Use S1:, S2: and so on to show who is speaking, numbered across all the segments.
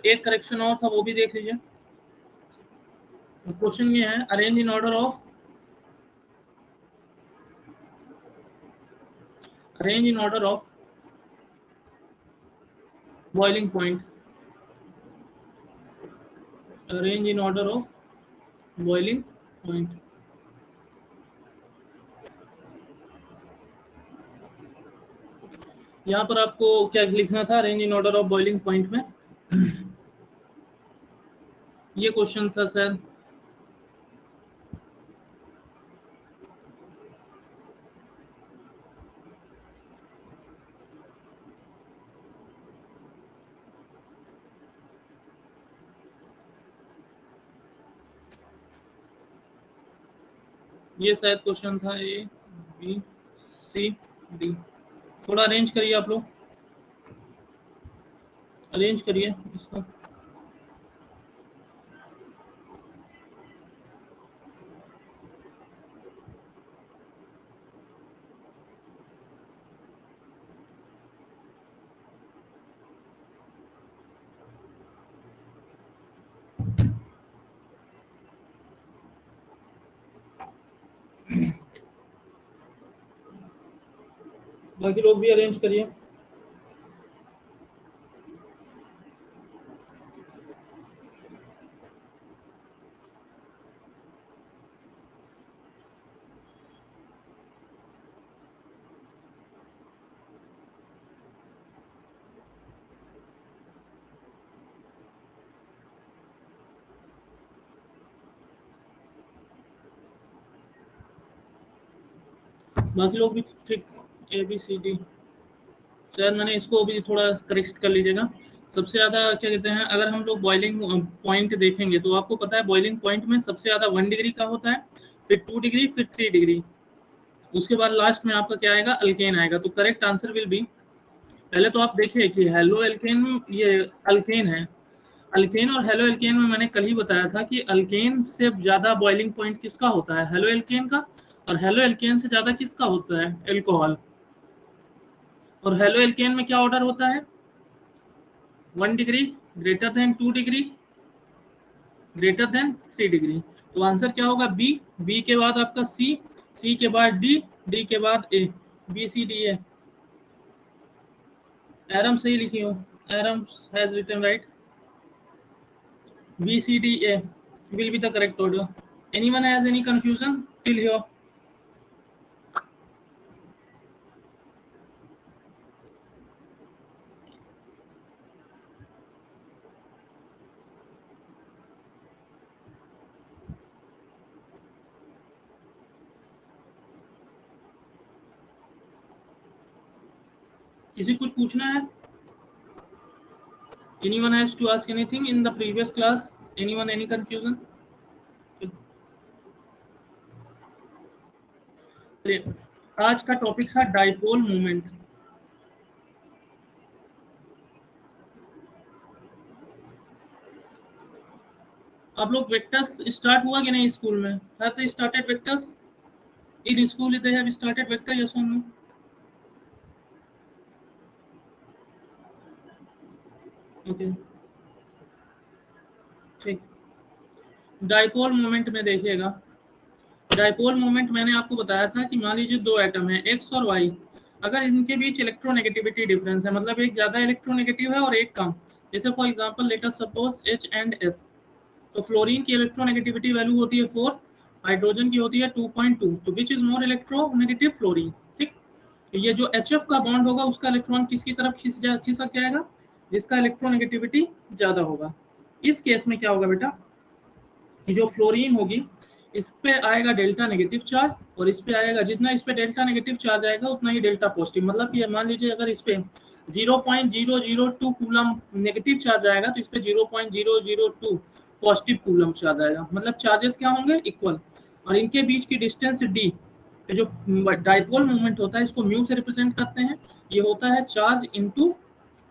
S1: एक करेक्शन और था, वो भी देख लीजिए। क्वेश्चन ये है, arrange in order of boiling point, arrange in order of boiling point. यहाँ पर आपको क्या लिखना था arrange in order of boiling point में? ये क्वेश्चन था सर। ये शायद क्वेश्चन था ए बी सी डी। थोड़ा अरेंज करिए आप लोग, अरेंज करिए इसको। बाकी लोग भी अरेंज करिए। बाकी लोग भी ठीक, A B C D. Sir मैंने इसको भी थोड़ा करेक्ट कर लीजिएगा। सबसे ज़्यादा क्या कहते हैं, अगर हम लोग बॉइलिंग पॉइंट देखेंगे तो आपको पता है बॉइलिंग पॉइंट में सबसे ज़्यादा 1 डिग्री का होता है, फिर 2 डिग्री, फिर 3 डिग्री, उसके बाद लास्ट में आपका क्या आएगा, अल्केन आएगा। तो करेक्ट आंसर विल बी, पहले तो आप देखिए कि हेलो एल्केन, ये अल्केन है। अल्केन और हेलो एल्केन में मैंने कल ही बताया था कि अल्केन से ज़्यादा बॉइलिंग पॉइंट किसका होता है, हेलो एल्केन का, और हेलो एल्केन से ज़्यादा किसका होता है, एल्कोहल। और हेलो एल्केन में क्या ऑर्डर होता है, 1 degree, greater than 2 degree, greater than 3 degree. तो आंसर क्या होगा, बी। बी के बाद आपका सी, सी के बाद डी, डी के बाद ए, बी सी डी ए। एरम सही लिखी हो, Erum has written right, B C D A will be the correct order. Anyone has any confusion till here? किसी कुछ पूछना है? Anyone has to ask anything in the previous class? Anyone any confusion? आज का topic था dipole moment. आप लोग vectors start हुआ कि नहीं स्कूल में? Have they started vectors in school? They have started vector, yes or no? Okay, ठीक। डाइपोल मोमेंट में देखिएगा, डाइपोल मोमेंट मैंने आपको बताया था कि मान लीजिए दो एटम है एक्स और वाई, अगर इनके बीच इलेक्ट्रोनेगेटिविटी डिफरेंस है, मतलब एक ज्यादा इलेक्ट्रोनेगेटिव है और एक कम, जैसे for example let us suppose H and F, तो फ्लोरीन की इलेक्ट्रोनेगेटिविटी वैल्यू होती है 4, हाइड्रोजन की होती है 2.2, तो which is more electronegative, fluorine. ठीक, तो ये जो एच एफ का बॉन्ड होगा उसका इलेक्ट्रॉन किसकी तरफ खिसक जाएगा, जिसका इलेक्ट्रोनेगेटिविटी ज्यादा होगा। इस केस में क्या होगा बेटा, जो फ्लोरीन होगी इस पे आएगा डेल्टा नेगेटिव चार्ज, और इस पे आएगा, जितना इस पे डेल्टा नेगेटिव चार्ज आएगा उतना ही डेल्टा पॉजिटिव, मतलब ये मान लीजिए अगर इस पे 0.002 कूलम नेगेटिव चार्ज आएगा तो इस पे 0.002 पॉजिटिव कूलम चार्ज आएगा, मतलब चार्जेस क्या होंगे, इक्वल। और इनके बीच की डिस्टेंस डी, जो डाइपोल मोमेंट होता है इसको म्यू से रिप्रेजेंट करते हैं, ये होता है charge into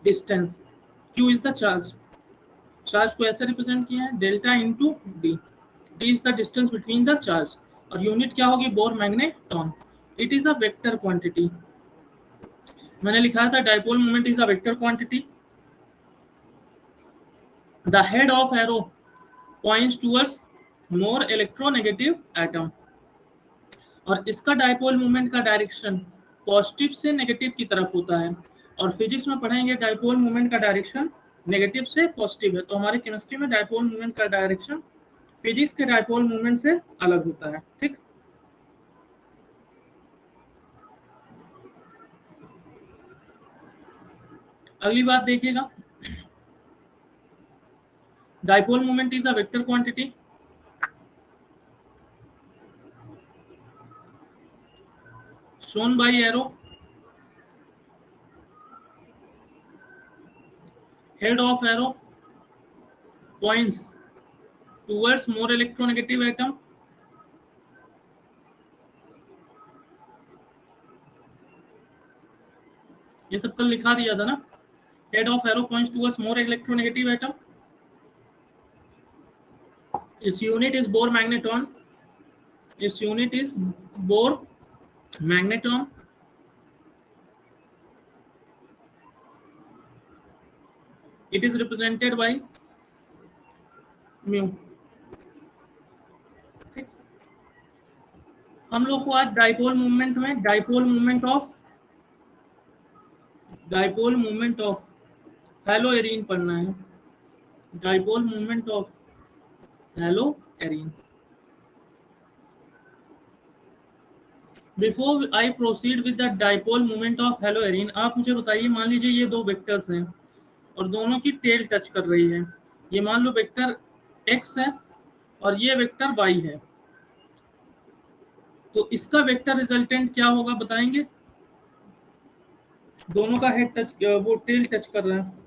S1: distance, Q is the charge, charge को ऐसे रिप्रेजेंट किया है delta into D, D is the distance between the charge, और यूनिट क्या होगी, bore magneton. It is a vector quantity, मैंने लिखा था dipole moment is a vector quantity. The head of arrow points towards more electronegative atom, और इसका dipole moment का direction positive से नेगेटिव की तरफ होता है। और फिजिक्स में पढ़ेंगे डायपोल मोमेंट का डायरेक्शन नेगेटिव से पॉजिटिव है, तो हमारे केमिस्ट्री में डायपोल मोमेंट का डायरेक्शन फिजिक्स के डायपोल मोमेंट से अलग होता है। ठीक, अगली बात देखिएगा, dipole moment is a vector quantity shown by arrow, head of arrow points towards more electronegative atom, ये सब कल लिखा दिया था ना, head of arrow points towards more electronegative atom, its unit is Bohr magneton, its unit is Bohr magneton, it is represented by mu। ठीक, हम लोग को आज डायपोल मूवमेंट में dipole movement of hello arene पढ़ना है, dipole movement of hello arene. Before I proceed with the dipole moment of hello arene, आप मुझे बताइए, मान लीजिए ये दो वेक्टर्स हैं और दोनों की टेल टच कर रही है, ये मान लो वेक्टर x है और ये वेक्टर y है, तो इसका वेक्टर रिजल्टेंट क्या होगा बताएंगे? दोनों का हेड टच, वो टेल टच कर रहे हैं,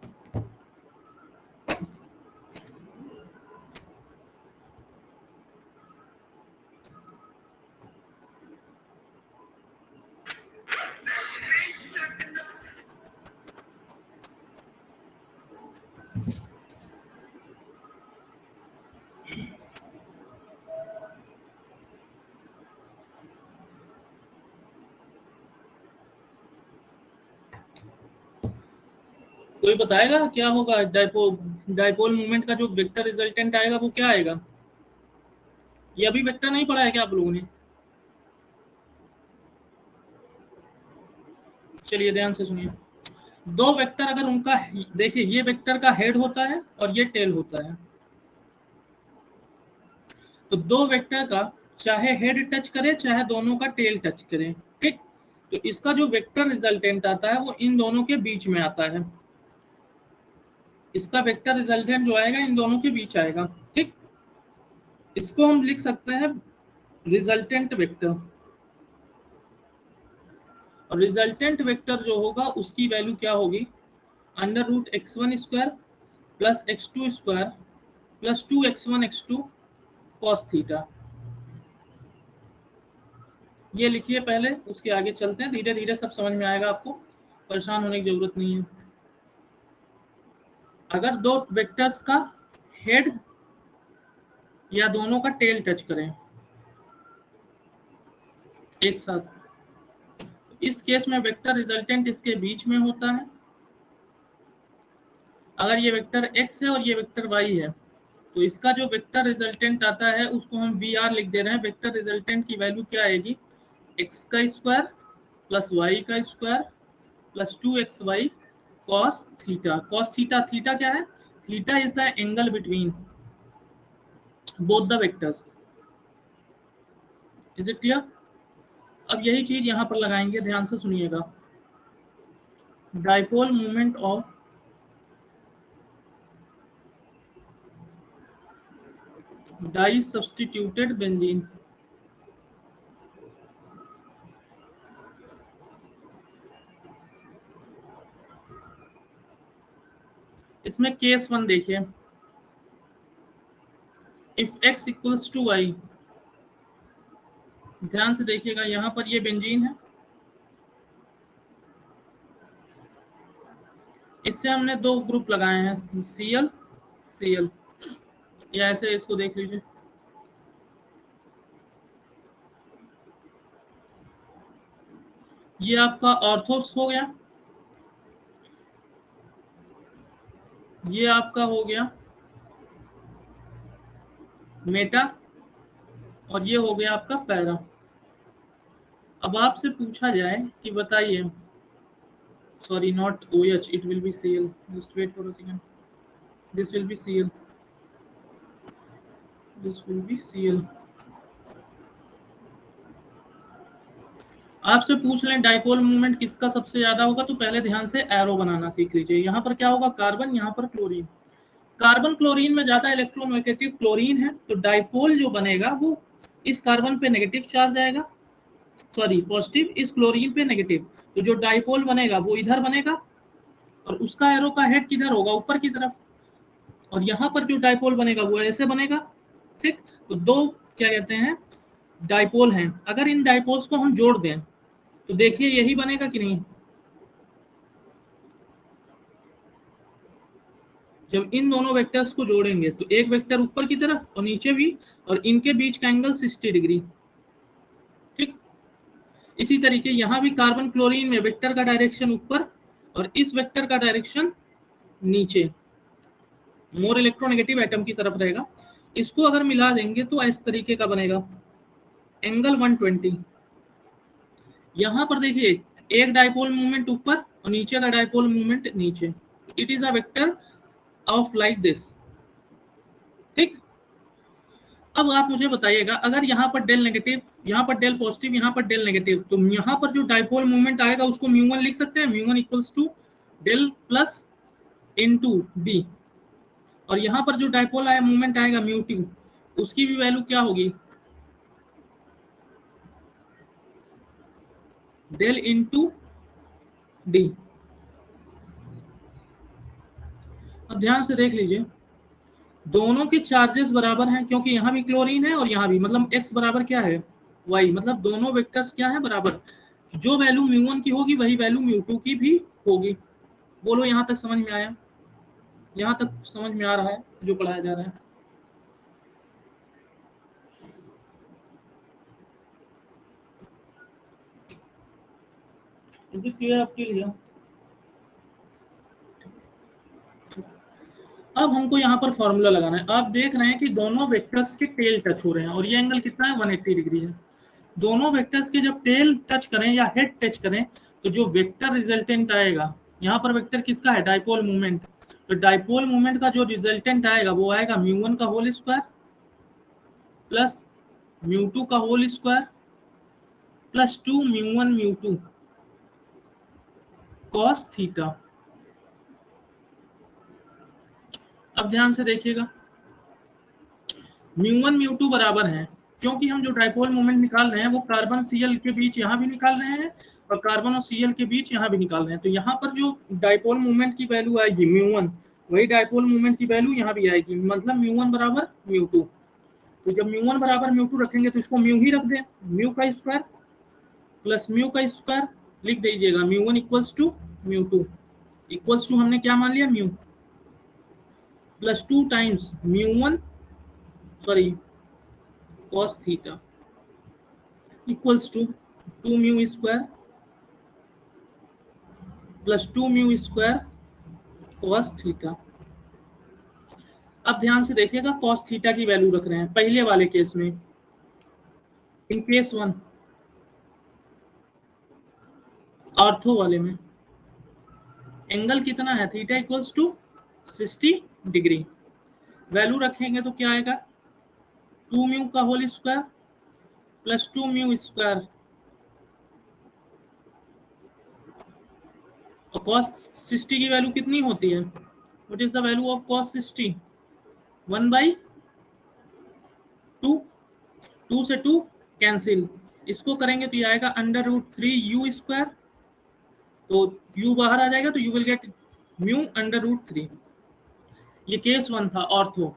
S1: कोई बताएगा क्या होगा? डायपोल मूवमेंट का जो वेक्टर रिजल्टेंट आएगा वो क्या आएगा? ये अभी वेक्टर नहीं पढ़ा है क्या आप लोगों ने? चलिए ध्यान से सुनिए, दो वेक्टर अगर उनका, देखिए ये वेक्टर का हेड होता है और ये टेल होता है, तो दो वेक्टर का चाहे हेड टच करे चाहे दोनों का टेल टच करे, ठीक, तो इसका जो वेक्टर रिजल्टेंट आता है वो इन दोनों के बीच में आता है, इसका वेक्टर रिजल्टेंट जो आएगा इन दोनों के बीच आएगा। ठीक, इसको हम लिख सकते हैं रिजल्टेंट वेक्टर, और रिजल्टेंट वेक्टर जो होगा उसकी वैल्यू क्या होगी? Under root x1 square plus x2 square plus 2x1 x2 cos theta. ये लिखिए पहले, उसके आगे चलते हैं, धीरे धीरे सब समझ में आएगा आपको, परेशान होने की जरूरत नहीं है। अगर दो वेक्टर्स का हेड या दोनों का टेल टच करें एक साथ, इस केस में वेक्टर रिजल्टेंट इसके बीच में होता है। अगर ये वेक्टर x है और ये वेक्टर y है, तो इसका जो वेक्टर रिजल्टेंट आता है उसको हम VR लिख दे रहे हैं। वेक्टर रिजल्टेंट की वैल्यू क्या आएगी? x का स्क्वायर प्लस y का square plus 2xy cos theta. cos theta, theta क्या है? Theta is the angle between both the vectors. Is it clear? अब यही चीज यहां पर लगाएंगे, ध्यान से सुनिएगा। Dipole moment of di substituted benzene, इसमें केस 1 देखिए, if x equals to y, ध्यान से देखिएगा, यहां पर ये बेंजीन है, इससे हमने दो ग्रुप लगाए हैं Cl Cl, या ऐसे इसको देख लीजिए, ये आपका ऑर्थोस हो गया, ये आपका हो गया मेटा, और ये हो गया आपका पैरा। अब आपसे पूछा जाए कि बताइए, sorry not OH, it will be Cl, just wait for a second, this will be Cl, this will be Cl। आपसे पूछ लें डाइपोल मूवमेंट किसका सबसे ज्यादा होगा, तो पहले ध्यान से एरो बनाना सीख लीजिए। यहाँ पर क्या होगा, कार्बन, यहाँ पर क्लोरीन। कार्बन क्लोरीन में ज्यादा इलेक्ट्रोनेगेटिव क्लोरीन है, तो डाइपोल जो बनेगा वो इस कार्बन पे नेगेटिव चार्ज आएगा, सॉरी पॉजिटिव, इस क्लोरीन पे नेगेटिव। तो जो डाइपोल बनेगा वो इधर बनेगा, और उसका एरो का हेड किधर होगा, ऊपर की तरफ। और यहाँ पर जो डाइपोल बनेगा वो ऐसे बनेगा, ठीक। तो दो क्या कहते हैं, डाइपोल हैं। अगर इन डाइपोल्स को हम जोड़ दें तो देखिए यही बनेगा कि नहीं। जब इन दोनों वेक्टर्स को जोड़ेंगे तो एक वेक्टर ऊपर की तरफ और नीचे भी, और इनके बीच का एंगल 60 डिग्री, ठीक। इसी तरीके यहाँ भी कार्बन क्लोरीन में वेक्टर का डायरेक्शन ऊपर और इस वेक्टर का डायरेक्शन नीचे, मोर इलेक्ट्रोनेगेटिव एटम की तरफ रहेगा। इसको अगर मिला देंगे तो इस तरीके का बनेगा, एंगल 120। यहाँ पर देखिए एक डाइपोल मूवमेंट ऊपर और नीचे का डाइपोल मूवमेंट नीचे, it is a vector of like this, ठीक। अब आप मुझे बताइएगा, अगर यहाँ पर डेल नेगेटिव, यहाँ पर डेल पॉजिटिव, यहाँ पर डेल नेगेटिव, तो यहाँ पर जो डाइपोल मूवमेंट आएगा उसको म्यू1 लिख सकते हैं, म्यू1 equals to del plus into D. और यहाँ पर जो डाइपोल आया मूवमेंट आएगा म्यू2, उसकी भी वैल्यू क्या होगी, डेल इनटू डी। अब ध्यान से देख लीजिए, दोनों के चार्जेस बराबर हैं, क्योंकि यहाँ भी क्लोरीन है और यहाँ भी, मतलब x बराबर क्या है, y, मतलब दोनों वेक्टर्स क्या है, बराबर। जो वैल्यू म्यू1 की होगी वही वैल्यू म्यू2 की भी होगी। बोलो यहाँ तक समझ में आया, यहाँ तक समझ में आ रहा है जो पढ़ाया जा रहा है। इज इट क्लियर आपके लिए। अब हमको यहाँ पर फॉर्मूला लगाना है। आप देख रहे हैं कि दोनों वेक्टर्स के टेल टच हो रहे हैं और ये एंगल कितना है, 180 डिग्री है। दोनों वेक्टर्स के जब टेल टच करें या हेड टच करें तो जो वेक्टर रिजल्टेंट आएगा, यहाँ पर वेक्टर किसका है, डाइपोल मूवमेंट। तो डाइपोल मूवमेंट का जो रिजल्टेंट आएगा वो आएगा म्यू1 का होल स्क्वायर प्लस म्यू2 का whole square plus 2 म्यू1 म्यू2 cos theta. अब ध्यान से देखिएगा, म्यू1 म्यू2 बराबर है, क्योंकि हम जो डाइपोल मोमेंट निकाल रहे हैं वो कार्बन Cl के बीच यहाँ भी निकाल रहे हैं और कार्बन और Cl के बीच यहाँ भी निकाल रहे हैं। तो यहाँ पर जो डाइपोल मोमेंट की वैल्यू आएगी म्यू1, वही डाइपोल मोमेंट की वैल्यू यहाँ भी आएगी, मतलब म्यू1 बराबर म्यू2। तो जब म्यू1 बराबर म्यू2 रखेंगे तो इसको म्यू ही रख दें, म्यू का स्क्वायर प्लस म्यू का स्क्वायर लिख दीजिएगा, म्यू1 इक्वल्स टू म्यू2, इक्वल्स टू हमने क्या मान लिया, म्यू, प्लस 2 टाइम्स म्यू1, sorry cos theta equals to 2 mu square plus 2 mu square cos theta. अब ध्यान से देखिएगा, cos थीटा की वैल्यू रख रहे हैं पहले वाले केस में, इन केस वन ऑर्थो वाले में एंगल कितना है, theta equals to 60 degree. Value रखेंगे तो क्या आएगा, 2 म्यू का whole square plus 2 mu square, और cos 60 की वैल्यू कितनी होती है, what is the value of cos 60, 1/2, 2 से 2 कैंसिल, इसको करेंगे तो ये आएगा √3u², तो u बाहर आ जाएगा तो यू विल गेट म्यू √3। ये केस वन था ऑर्थो।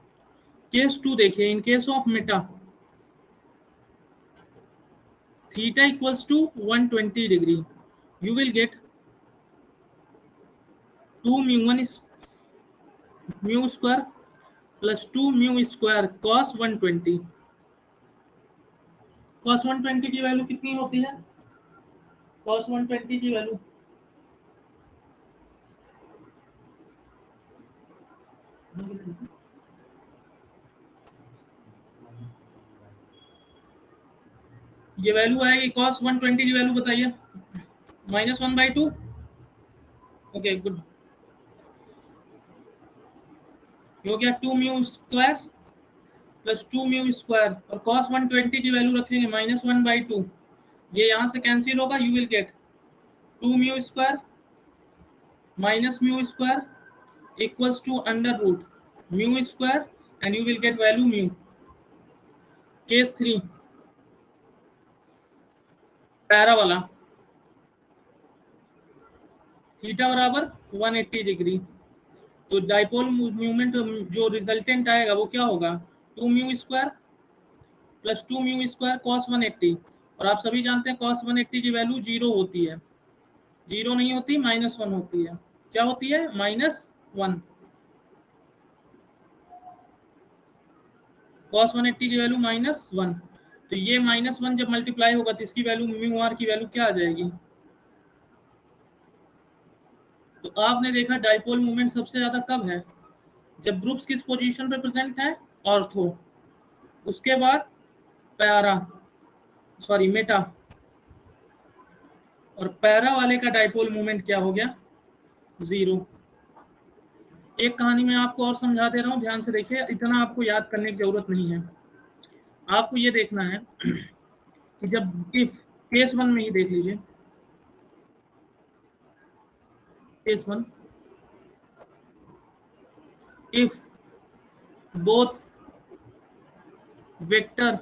S1: केस टू देखिए, in case of meta theta equals to 120 degree, you will get 2 म्यू1 mu square plus 2 mu square cos 120। cos 120 की वैल्यू कितनी होती है, cos 120 की वैल्यू ये वैल्यू आएगी cos 120 की वैल्यू बताइए, -1/2। ओके गुड, ये हो गया 2 mu square plus 2 mu square, और cos 120 की वैल्यू रखेंगे -1/2। ये यहाँ से कैंसिल होगा, you will get 2 mu square minus mu square equals to under root mu square, and you will get value mu. Case 3 para वाला, थीटा बराबर 180 degree, तो डाइपोल मूवमेंट जो रिजल्टेंट आएगा वो क्या होगा, 2 mu square plus 2 mu square cos 180, और आप सभी जानते हैं cos 180 की वैल्यू 0 होती है, 0 नहीं होती, -1 होती है। क्या होती है, -1। cos 180 की वैल्यू -1, तो ये -1 जब मल्टीप्लाई होगा तो इसकी वैल्यू म्यू आर की वैल्यू क्या आ जाएगी। तो आपने देखा डाइपोल मूवमेंट सबसे ज्यादा कब है, जब ग्रुप्स किस पोजीशन पे प्रेजेंट है, ऑर्थो, उसके बाद पैरा, सॉरी मेटा, और पैरा वाले का डाइपोल मूवमेंट क्या हो गया, 0। एक कहानी मैं आपको और समझा दे रहा हूँ, ध्यान से देखिए, इतना आपको याद करने की जरूरत नहीं है। आपको ये देखना है कि जब इफ, केस 1 में ही देख लीजिए, case 1, if both vector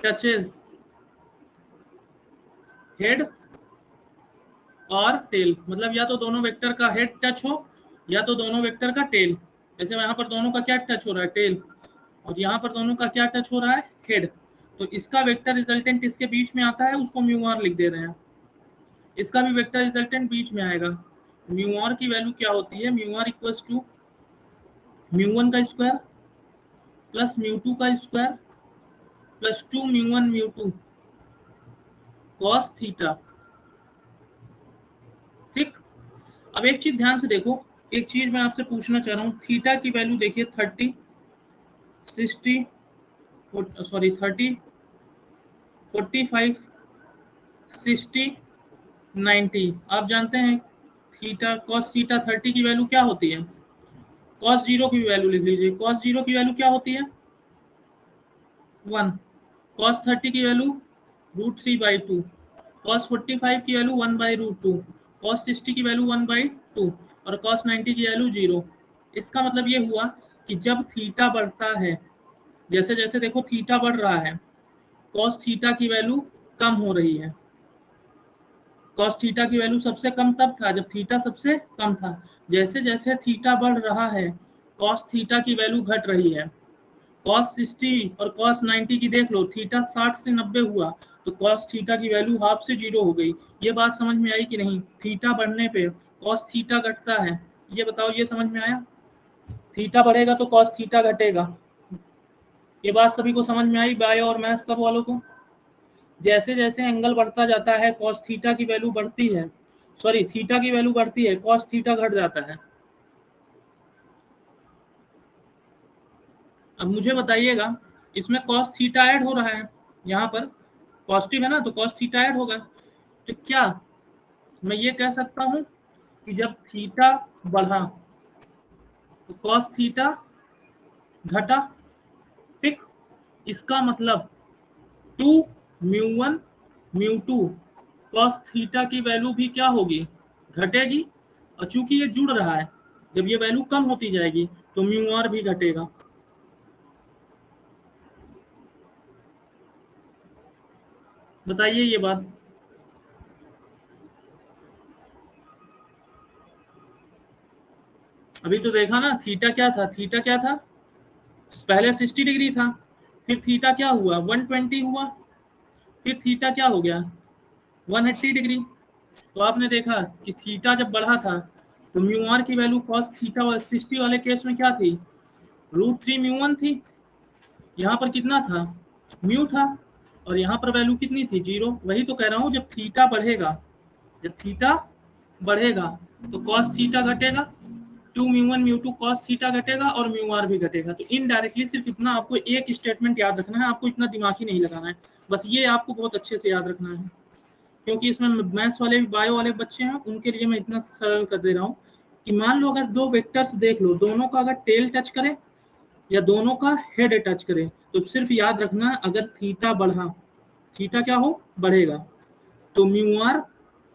S1: touches head और टेल, मतलब या तो दोनों वेक्टर का हेड टच हो या तो दोनों वेक्टर का टेल। जैसे यहाँ पर दोनों का क्या टच हो रहा है, टेल, और यहाँ पर दोनों का क्या टच हो रहा है, हेड, तो इसका वेक्टर रिजल्टेंट इसके बीच में आता है, उसको म्यू आर लिख दे रहे हैं। इसका भी वेक्टर रिजल्टेंट बीच में आएगा, म्यू आर की वैल्यू क्या होती है, mu are equals to mu 1 का स्क्वायर प्लस म्यू 2 का square plus 2 mu 1 mu 2 cos theta. ठीक, अब एक चीज ध्यान से देखो, एक चीज मैं आपसे पूछना चाह रहा हूँ, थीटा की वैल्यू देखिए 30 60 सॉरी 30 45 60 90। आप जानते हैं थीटा कॉस थीटा 30 की वैल्यू क्या होती है, कॉस 0 की वैल्यू लिख लीजिए, कॉस 0 की वैल्यू क्या होती है, 1। कॉस 30 की वैल्यू √3/2, कॉस 45 की वैल्यू 1/√2, कॉस 60 की वैल्यू 1/2, और कॉस 90 की वैल्यू 0। इसका मतलब ये हुआ कि जब थीटा बढ़ता है, जैसे जैसे देखो थीटा बढ़ रहा है, कॉस थीटा की वैल्यू कम हो रही है। कॉस थीटा की वैल्यू सबसे कम तब था जब थीटा सबसे कम था, जैसे जैसे थीटा बढ़ रहा है कॉस थीटा की वैल्यू घट रही है। कॉस 60 और कॉस 90 की देख लो, थीटा 60 से 90 हुआ तो कॉस थीटा की वैल्यू हाफ से 0 हो गई। ये बात समझ में आई कि नहीं, थीटा बढ़ने पे कॉस थीटा घटता है, ये बताओ, ये समझ में आया, थीटा बढ़ेगा तो कॉस थीटा घटेगा। ये बात सभी को समझ में आई, बायो और मैथ सब वालों को। जैसे जैसे एंगल बढ़ता जाता है कॉस थीटा की वैल्यू बढ़ती है, सॉरी थीटा की वैल्यू बढ़ती है, कॉस थीटा घट जाता है। अब मुझे बताइएगा, इसमें कॉस थीटा ऐड हो रहा है, यहाँ पर पॉजिटिव है ना, तो कॉस थीटा ऐड होगा, तो क्या मैं ये कह सकता हूँ कि जब थीटा बढ़ा तो कॉस थीटा घटा। ठीक, इसका मतलब 2 म्यू 1 म्यू 2 कॉस थीटा की वैल्यू भी क्या होगी, घटेगी, और चूंकि ये जुड़ रहा है, जब ये वैल्यू कम होती जाएगी तो म्यू आर भी घटेगा। बताइए ये बात। अभी तो देखा ना, थीटा क्या था, थीटा क्या था, पहले 60 डिग्री था, फिर थीटा क्या हुआ, 120 हुआ, फिर थीटा क्या हो गया, 180 डिग्री। तो आपने देखा कि थीटा जब बढ़ा था तो म्यू आर की वैल्यू कॉस थीटा 60 वाले केस में क्या थी, √3 म्यू 1 थी। यहाँ पर कितना था, म्यू था, और यहाँ पर वैल्यू कितनी थी, 0। वही तो कह रहा हूँ, जब थीटा बढ़ेगा, जब थीटा बढ़ेगा तो कॉस थीटा घटेगा। टू म्यू1 म्यू2 कॉस थीटा घटेगा और म्यू आर भी घटेगा। तो इनडायरेक्टली सिर्फ इतना आपको एक स्टेटमेंट याद रखना है, आपको इतना दिमाग ही नहीं लगाना है, बस ये आपको बहुत अच्छे से याद रखना है, क्योंकि इसमें मैथ्स वाले बायो वाले बच्चे हैं उनके लिए मैं इतना सरल कर दे रहा हूँ कि मान लो अगर दो वेक्टर्स देख लो, दोनों का अगर टेल टच करे या दोनों का हेड टच करे, तो सिर्फ याद रखना अगर थीटा बढ़ा, थीटा क्या हो बढ़ेगा, तो म्यू आर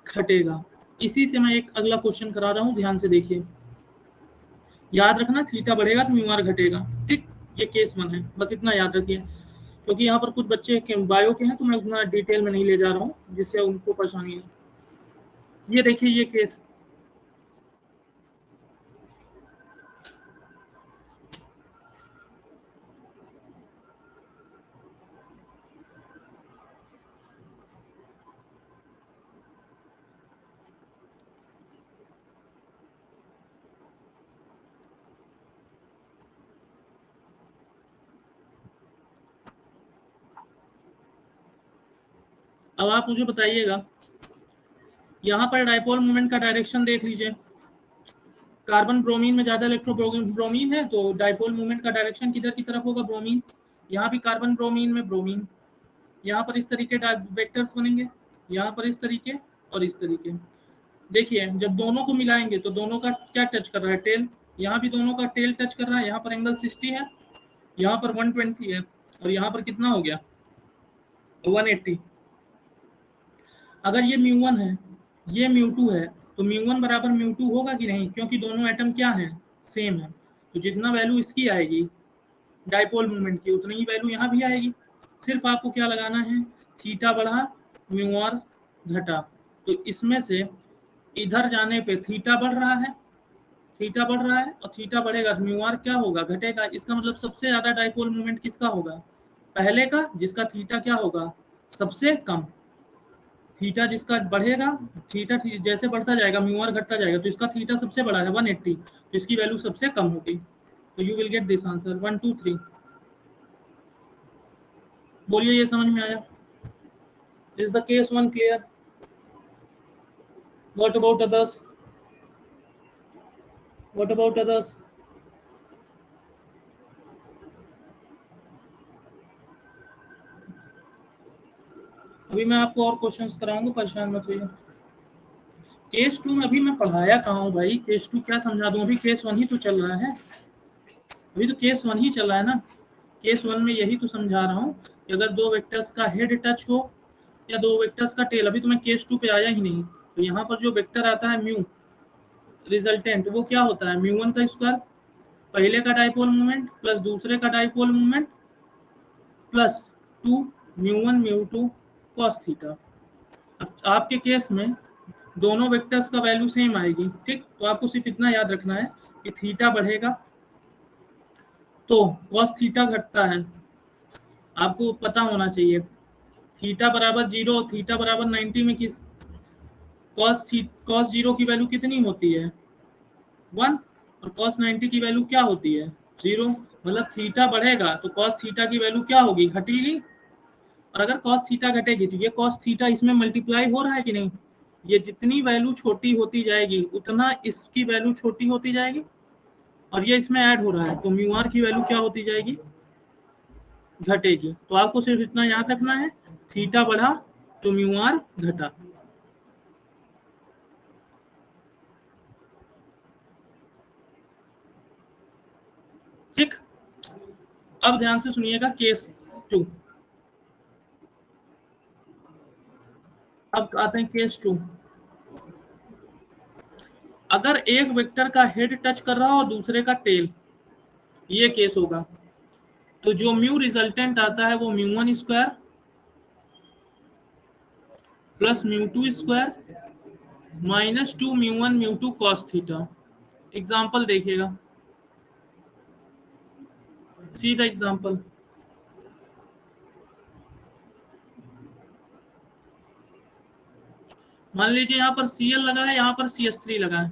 S1: घटेगा। इसी से मैं एक अगला क्वेश्चन करा रहा हूँ, ध्यान से देखिए, याद रखना थीटा बढ़ेगा तो म्यू आर घटेगा। ठीक, ये केस 1 है, बस इतना याद रखिए, क्योंकि यहाँ पर कुछ बच्चे बायो के हैं तो मैं उतना डिटेल में नहीं ले जा रहा हूँ जिससे उनको परेशानी है। ये देखिए ये केस, अब आप मुझे बताइएगा, यहाँ पर डायपोल मोमेंट का डायरेक्शन देख लीजिए, कार्बन ब्रोमीन में ज्यादा इलेक्ट्रोब्रोमीन है तो डायपोल मोमेंट का डायरेक्शन किधर की तरफ होगा, ब्रोमीन। यहाँ भी कार्बन ब्रोमीन में ब्रोमीन, यहाँ पर इस तरीके वेक्टर्स बनेंगे, यहाँ पर इस तरीके और इस तरीके। देखिए जब दोनों को मिलाएंगे तो दोनों का क्या टच कर रहा है, टेल, यहाँ भी दोनों का टेल टच कर रहा है, यहाँ पर एंगल 60 है, यहाँ पर 120 है, और यहाँ पर कितना हो गया 180। अगर ये म्यू1 है, ये म्यू2 है, तो म्यू1 बराबर म्यू2 होगा कि नहीं, क्योंकि दोनों एटम क्या है, सेम है। तो जितना वैल्यू इसकी आएगी डायपोल मोमेंट की, उतनी ही वैल्यू यहाँ भी आएगी। सिर्फ आपको क्या लगाना है, थीटा बढ़ा म्यू आर घटा, तो इसमें से इधर जाने पे थीटा बढ़ रहा है, थीटा बढ़ रहा है, और थीटा बढ़ेगा तो म्यू आर क्या होगा, घटेगा। इसका मतलब सबसे ज्यादा डायपोल मोमेंट किसका होगा, पहले का, जिसका थीटा क्या होगा, सबसे कम। थीटा जिसका बढ़ेगा, थीटा जैसे बढ़ता जाएगा म्यू आर घटता जाएगा, तो इसका थीटा सबसे बड़ा है 180, तो इसकी वैल्यू सबसे कम होगी। तो you will get this answer 1 2 3। बोलिए ये समझ में आया? Is the case 1 clear? What about others? What about others? अभी मैं आपको और क्वेश्चंस कराऊंगा, परेशान मत होइए। केस 2 में अभी मैं पढ़ाया कहाँ हूँ भाई, केस 2 क्या समझा दूं, अभी केस 1 ही तो चल रहा है, अभी तो केस 1 ही चल रहा है ना। केस 1 में यही तो समझा रहा हूँ कि अगर दो वेक्टर्स का हेड टच हो या दो वेक्टर्स का टेल, अभी तो मैं केस 2 पे आया ही नहीं। तो यहाँ पर जो वेक्टर आता है म्यू रिजल्टेंट, वो क्या होता है, म्यू1 का स्क्वायर, पहले का डायपोल मोमेंट प्लस दूसरे का dipole moment plus 2 म्यू1 म्यू2 cos theta. अब आपके केस में दोनों वेक्टर्स का वैल्यू सेम आएगी, ठीक, तो आपको सिर्फ इतना याद रखना है कि थीटा बढ़ेगा तो कॉस थीटा घटता है, आपको पता होना चाहिए। थीटा बराबर 0, थीटा बराबर 90 में किस कॉस 0 की वैल्यू कितनी होती है 1, और कॉस 90 की वैल्यू क्या होती है 0। मतलब थीटा बढ़ेगा तो कॉस थीटा की वैल्यू क्या होगी, घटेगी। और अगर कॉस थीटा घटेगी तो ये कॉस थीटा इसमें मल्टीप्लाई हो रहा है कि नहीं, ये जितनी वैल्यू छोटी होती जाएगी उतना इसकी वैल्यू छोटी होती जाएगी, और ये इसमें ऐड हो रहा है तो म्यू आर की वैल्यू क्या होती जाएगी, घटेगी। तो आपको सिर्फ इतना याद रखना है, थीटा बढ़ा तो म्यू आर घटा। ठीक, अब ध्यान से सुनिएगा केस 2। अब आते हैं केस 2। अगर एक वेक्टर का हेड टच कर रहा हो और दूसरे का टेल, ये केस होगा, तो जो म्यू रिजल्टेंट आता है वो म्यू1 square plus म्यू2 square minus 2 म्यू1 म्यू2 cos theta. Example देखिएगा, सी द एग्जाम्पल। मान लीजिए यहाँ पर Cl लगा है, यहाँ पर CH3 लगा है,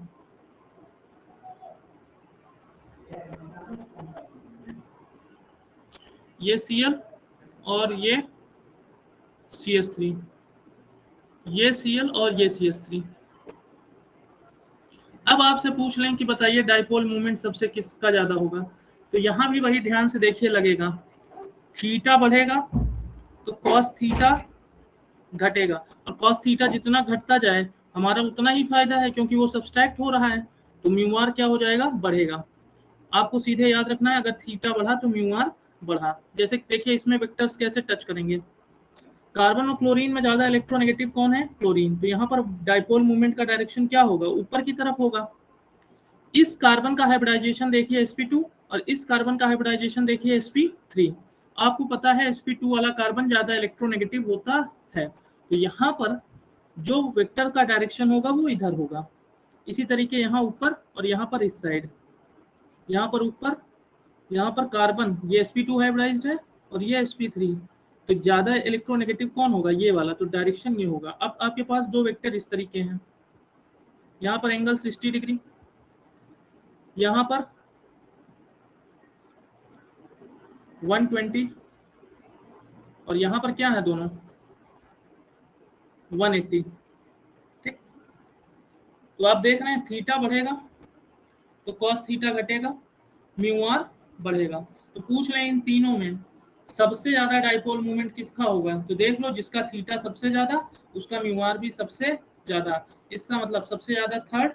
S1: ये Cl और ये CH3, ये Cl और ये CH3। अब आपसे पूछ लें कि बताइए डाइपोल मोमेंट सबसे किसका ज्यादा होगा, तो यहाँ भी वही ध्यान से देखिए लगेगा, थीटा बढ़ेगा तो कॉस थीटा घटेगा, और कॉस थीटा जितना घटता जाए हमारा उतना ही फायदा है, क्योंकि वो सब्सट्रैक्ट हो रहा है, तो म्यू आर क्या हो जाएगा, बढ़ेगा। आपको सीधे याद रखना है, अगर थीटा बढ़ा तो म्यू आर बढ़ा। जैसे देखिए इसमें वेक्टर्स कैसे टच करेंगे, कार्बन और क्लोरीन में ज्यादा इलेक्ट्रोनेगेटिव कौन है, क्लोरीन, तो यहाँ पर डाइपोल मूवमेंट का डायरेक्शन क्या होगा, ऊपर की तरफ होगा। इस कार्बन का हाइब्रिडाइजेशन देखिए sp2, और इस कार्बन का हाइब्रिडाइजेशन देखिए sp3। आपको पता है sp2 वाला कार्बन ज्यादा इलेक्ट्रोनेगेटिव होता है, तो यहाँ पर जो वेक्टर का डायरेक्शन होगा वो इधर होगा। इसी तरीके यहाँ ऊपर और यहाँ पर इस साइड, यहाँ पर ऊपर, यहाँ पर कार्बन, ये sp2 हाइब्रिडाइज्ड है और ये sp3, तो ज्यादा इलेक्ट्रोनेगेटिव कौन होगा, ये वाला, तो डायरेक्शन ये होगा। अब आपके पास दो वेक्टर इस तरीके हैं, यहाँ पर एंगल 60 डिग्री, यहाँ पर 120, और यहाँ पर क्या है दोनों 180। ठीक, तो आप देख रहे हैं थीटा बढ़ेगा तो कॉस थीटा घटेगा, म्यू आर बढ़ेगा। तो पूछ रहे हैं इन तीनों में सबसे ज्यादा डाइपोल मोमेंट किसका होगा, तो देख लो जिसका थीटा सबसे ज्यादा उसका म्यू आर भी सबसे ज्यादा, इसका मतलब सबसे ज्यादा third,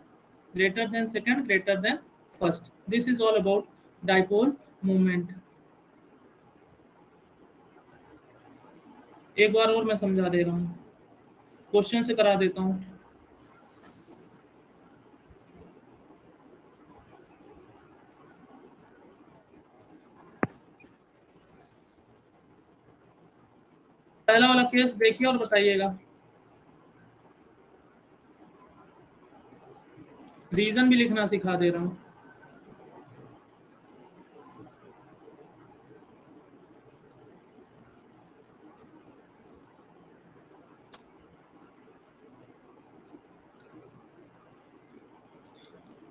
S1: greater than second, greater than first. This is all about dipole moment. एक बार और मैं समझा दे रहा हूँ, क्वेश्चन से करा देता हूँ। पहला वाला केस देखिए और बताइएगा, रीजन भी लिखना सिखा दे रहा हूँ।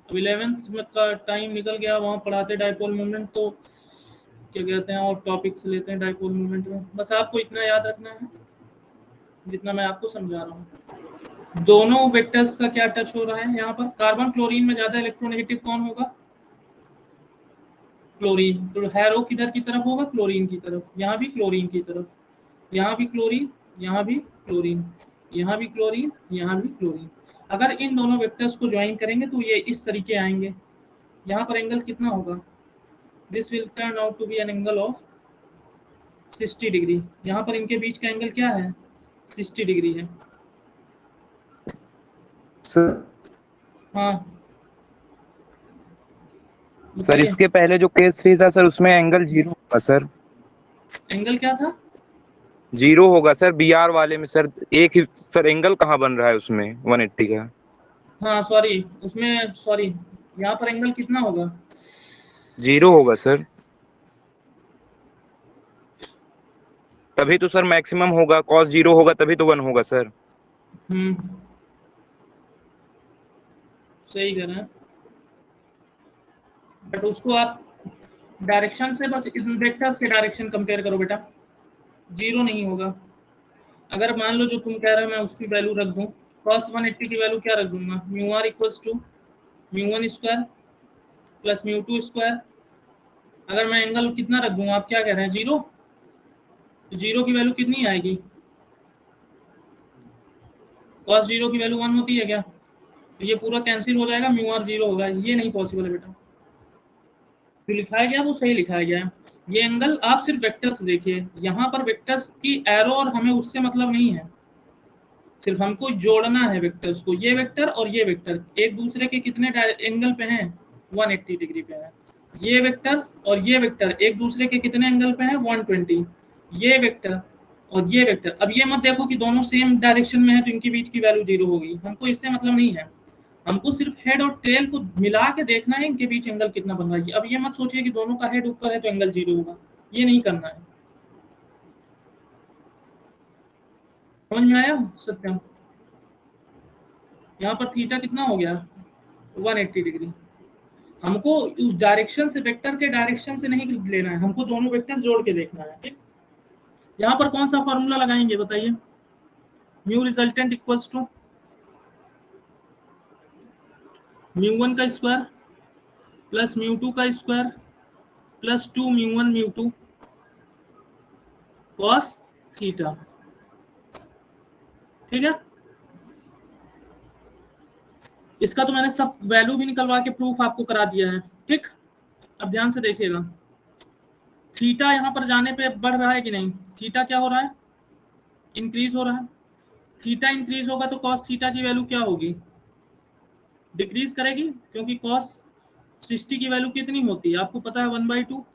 S1: अब 11th में का टाइम निकल गया, वहाँ पढ़ाते डाइपोल मोमेंट, तो क्या कहते हैं और टॉपिक्स लेते हैं डाइपोल मोमेंट में। बस आपको इतना याद रखना है जितना मैं आपको समझा रहा हूँ। दोनों वेक्टर्स का क्या टच हो रहा है, यहाँ पर कार्बन क्लोरीन में ज्यादा इलेक्ट्रोनेगेटिव कौन होगा, क्लोरीन, तो हैरो किधर की तरफ होगा, क्लोरीन की तरफ, यहाँ भी क्लोरीन की तरफ, यहाँ भी क्लोरीन, यहाँ भी क्लोरीन, यहाँ भी क्लोरीन, यहाँ भी क्लोरीन। अगर इन दोनों वेक्टर्स को ज्वाइन करेंगे तो ये इस तरीके आएंगे। यहाँ पर एंगल कितना होगा, this will turn out to be an angle of 60 degree. यहाँ पर इनके बीच का एंगल क्या है, 60 डिग्री है।
S2: सर
S1: हाँ
S2: सर इसके पहले जो केस 3 था सर उसमें एंगल 0 होगा सर,
S1: एंगल क्या था,
S2: 0 होगा सर बी आर वाले में सर, एक ही सर एंगल कहाँ बन रहा है उसमें 180 का।
S1: हाँ सॉरी, उसमें सॉरी, यहाँ पर एंगल कितना होगा,
S2: 0 होगा सर, तभी तो सर मैक्सिमम होगा, cos 0 होगा तभी तो 1 होगा सर।
S1: सही कह रहे हैं, बट उसको आप डायरेक्शन से बस वेक्टर्स के डायरेक्शन कंपेयर करो बेटा, 0 नहीं होगा। अगर मान लो जो तुम कह रहे हो मैं उसकी वैल्यू रख दूं, cos 180 की वैल्यू क्या रख दूंगा, mu are equals to mu one square plus mu two square. अगर मैं एंगल कितना रख दूं, आप क्या कह रहे हैं, 0, तो 0 की वैल्यू कितनी आएगी, cos 0 की वैल्यू 1 होती है क्या, तो ये पूरा कैंसिल हो जाएगा, म्यू आर 0 होगा, ये नहीं पॉसिबल है बेटा। जो लिखाया गया वो सही लिखाया गया है। ये एंगल आप सिर्फ वेक्टर्स देखिए, यहाँ पर वेक्टर्स की एरो और हमें उससे मतलब नहीं है, सिर्फ हमको जोड़ना है वेक्टर्स को। ये वेक्टर और ये वेक्टर एक दूसरे के कितने एंगल पे हैं, 180 डिग्री पे है। ये वेक्टर्स और ये वेक्टर एक दूसरे के कितने एंगल पे हैं, 120। ये वेक्टर और ये वेक्टर, अब ये मत देखो कि दोनों सेम डायरेक्शन में है तो इनके बीच की वैल्यू 0 होगी, हमको इससे मतलब नहीं है। हमको सिर्फ हेड और टेल को मिला के देखना है इनके बीच एंगल कितना बन रहा है। अब ये मत सोचिए कि दोनों का हेड ऊपर है तो एंगल 0 होगा, ये नहीं करना है। समझ में आया सत्यम, यहाँ पर थीटा कितना हो गया, 180 डिग्री। हमको उस डायरेक्शन से, वेक्टर के डायरेक्शन से नहीं लेना है, हमको दोनों वेक्टर्स जोड़ के देखना है। ठीक, यहाँ पर कौन सा फॉर्मूला लगाएंगे बताइए, म्यू रिजल्टेंट इक्वल्स टू म्यू1 का स्क्वायर प्लस म्यू2 का स्क्वायर प्लस 2 म्यू1 म्यू2 कॉस थीटा। ठीक है, इसका तो मैंने सब वैल्यू भी निकलवा के प्रूफ आपको करा दिया है। ठीक, अब ध्यान से देखिएगा, थीटा यहां पर जाने पे बढ़ रहा है कि नहीं? थीटा क्या हो रहा है? इंक्रीज हो रहा है। थीटा इंक्रीज होगा तो कॉस थीटा की वैल्यू क्या होगी? डिक्रीज करेगी, क्योंकि कॉस 60 की वैल्यू कितनी होती है आपको पता है? 1/2।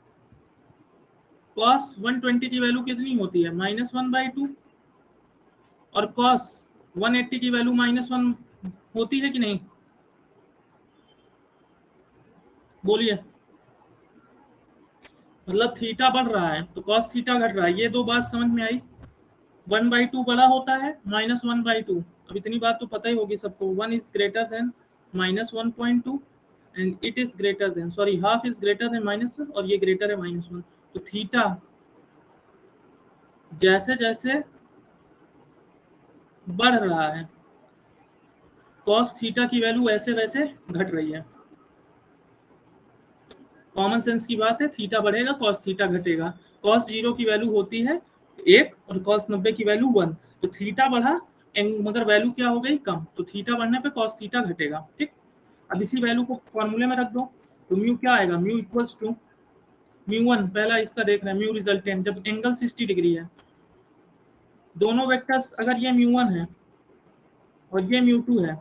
S1: कॉस 120 की वैल्यू कितनी होती है? -1/2। और कॉस 180 की वैल्यू -1 होती है कि नहीं? बोलिए। मतलब थीटा बढ़ रहा है तो कॉस थीटा घट रहा है, ये दो बात समझ में आई। 1/2 बड़ा होता है -1/2। अब इतनी बात तो पता ही होगी सबको, 1 is greater than -1.2 and it is greater than, sorry, half is greater than -1 और ये ग्रेटर है -1। तो थीटा जैसे जैसे बढ़ रहा है कॉस थीटा की वैल्यू ऐसे वैसे घट रही है। कॉमन सेंस की बात है, थीटा बढ़ेगा कॉस थीटा घटेगा। कॉस 0 की वैल्यू होती है 1 और कॉस 90 की वैल्यू 1। तो थीटा बढ़ा मगर वैल्यू क्या हो गई? कम। तो थीटा बढ़ने पे कॉस थीटा घटेगा। ठीक, अब इसी वैल्यू को फॉर्मूले में रख दो तो म्यू क्या आएगा? म्यू इक्वल्स टू म्यू1, पहला इसका देख रहे हैं, म्यू रिजल्टेंट जब एंगल 60 डिग्री है, दोनों वेक्टर्स अगर ये म्यू1 है और ये म्यू2 है,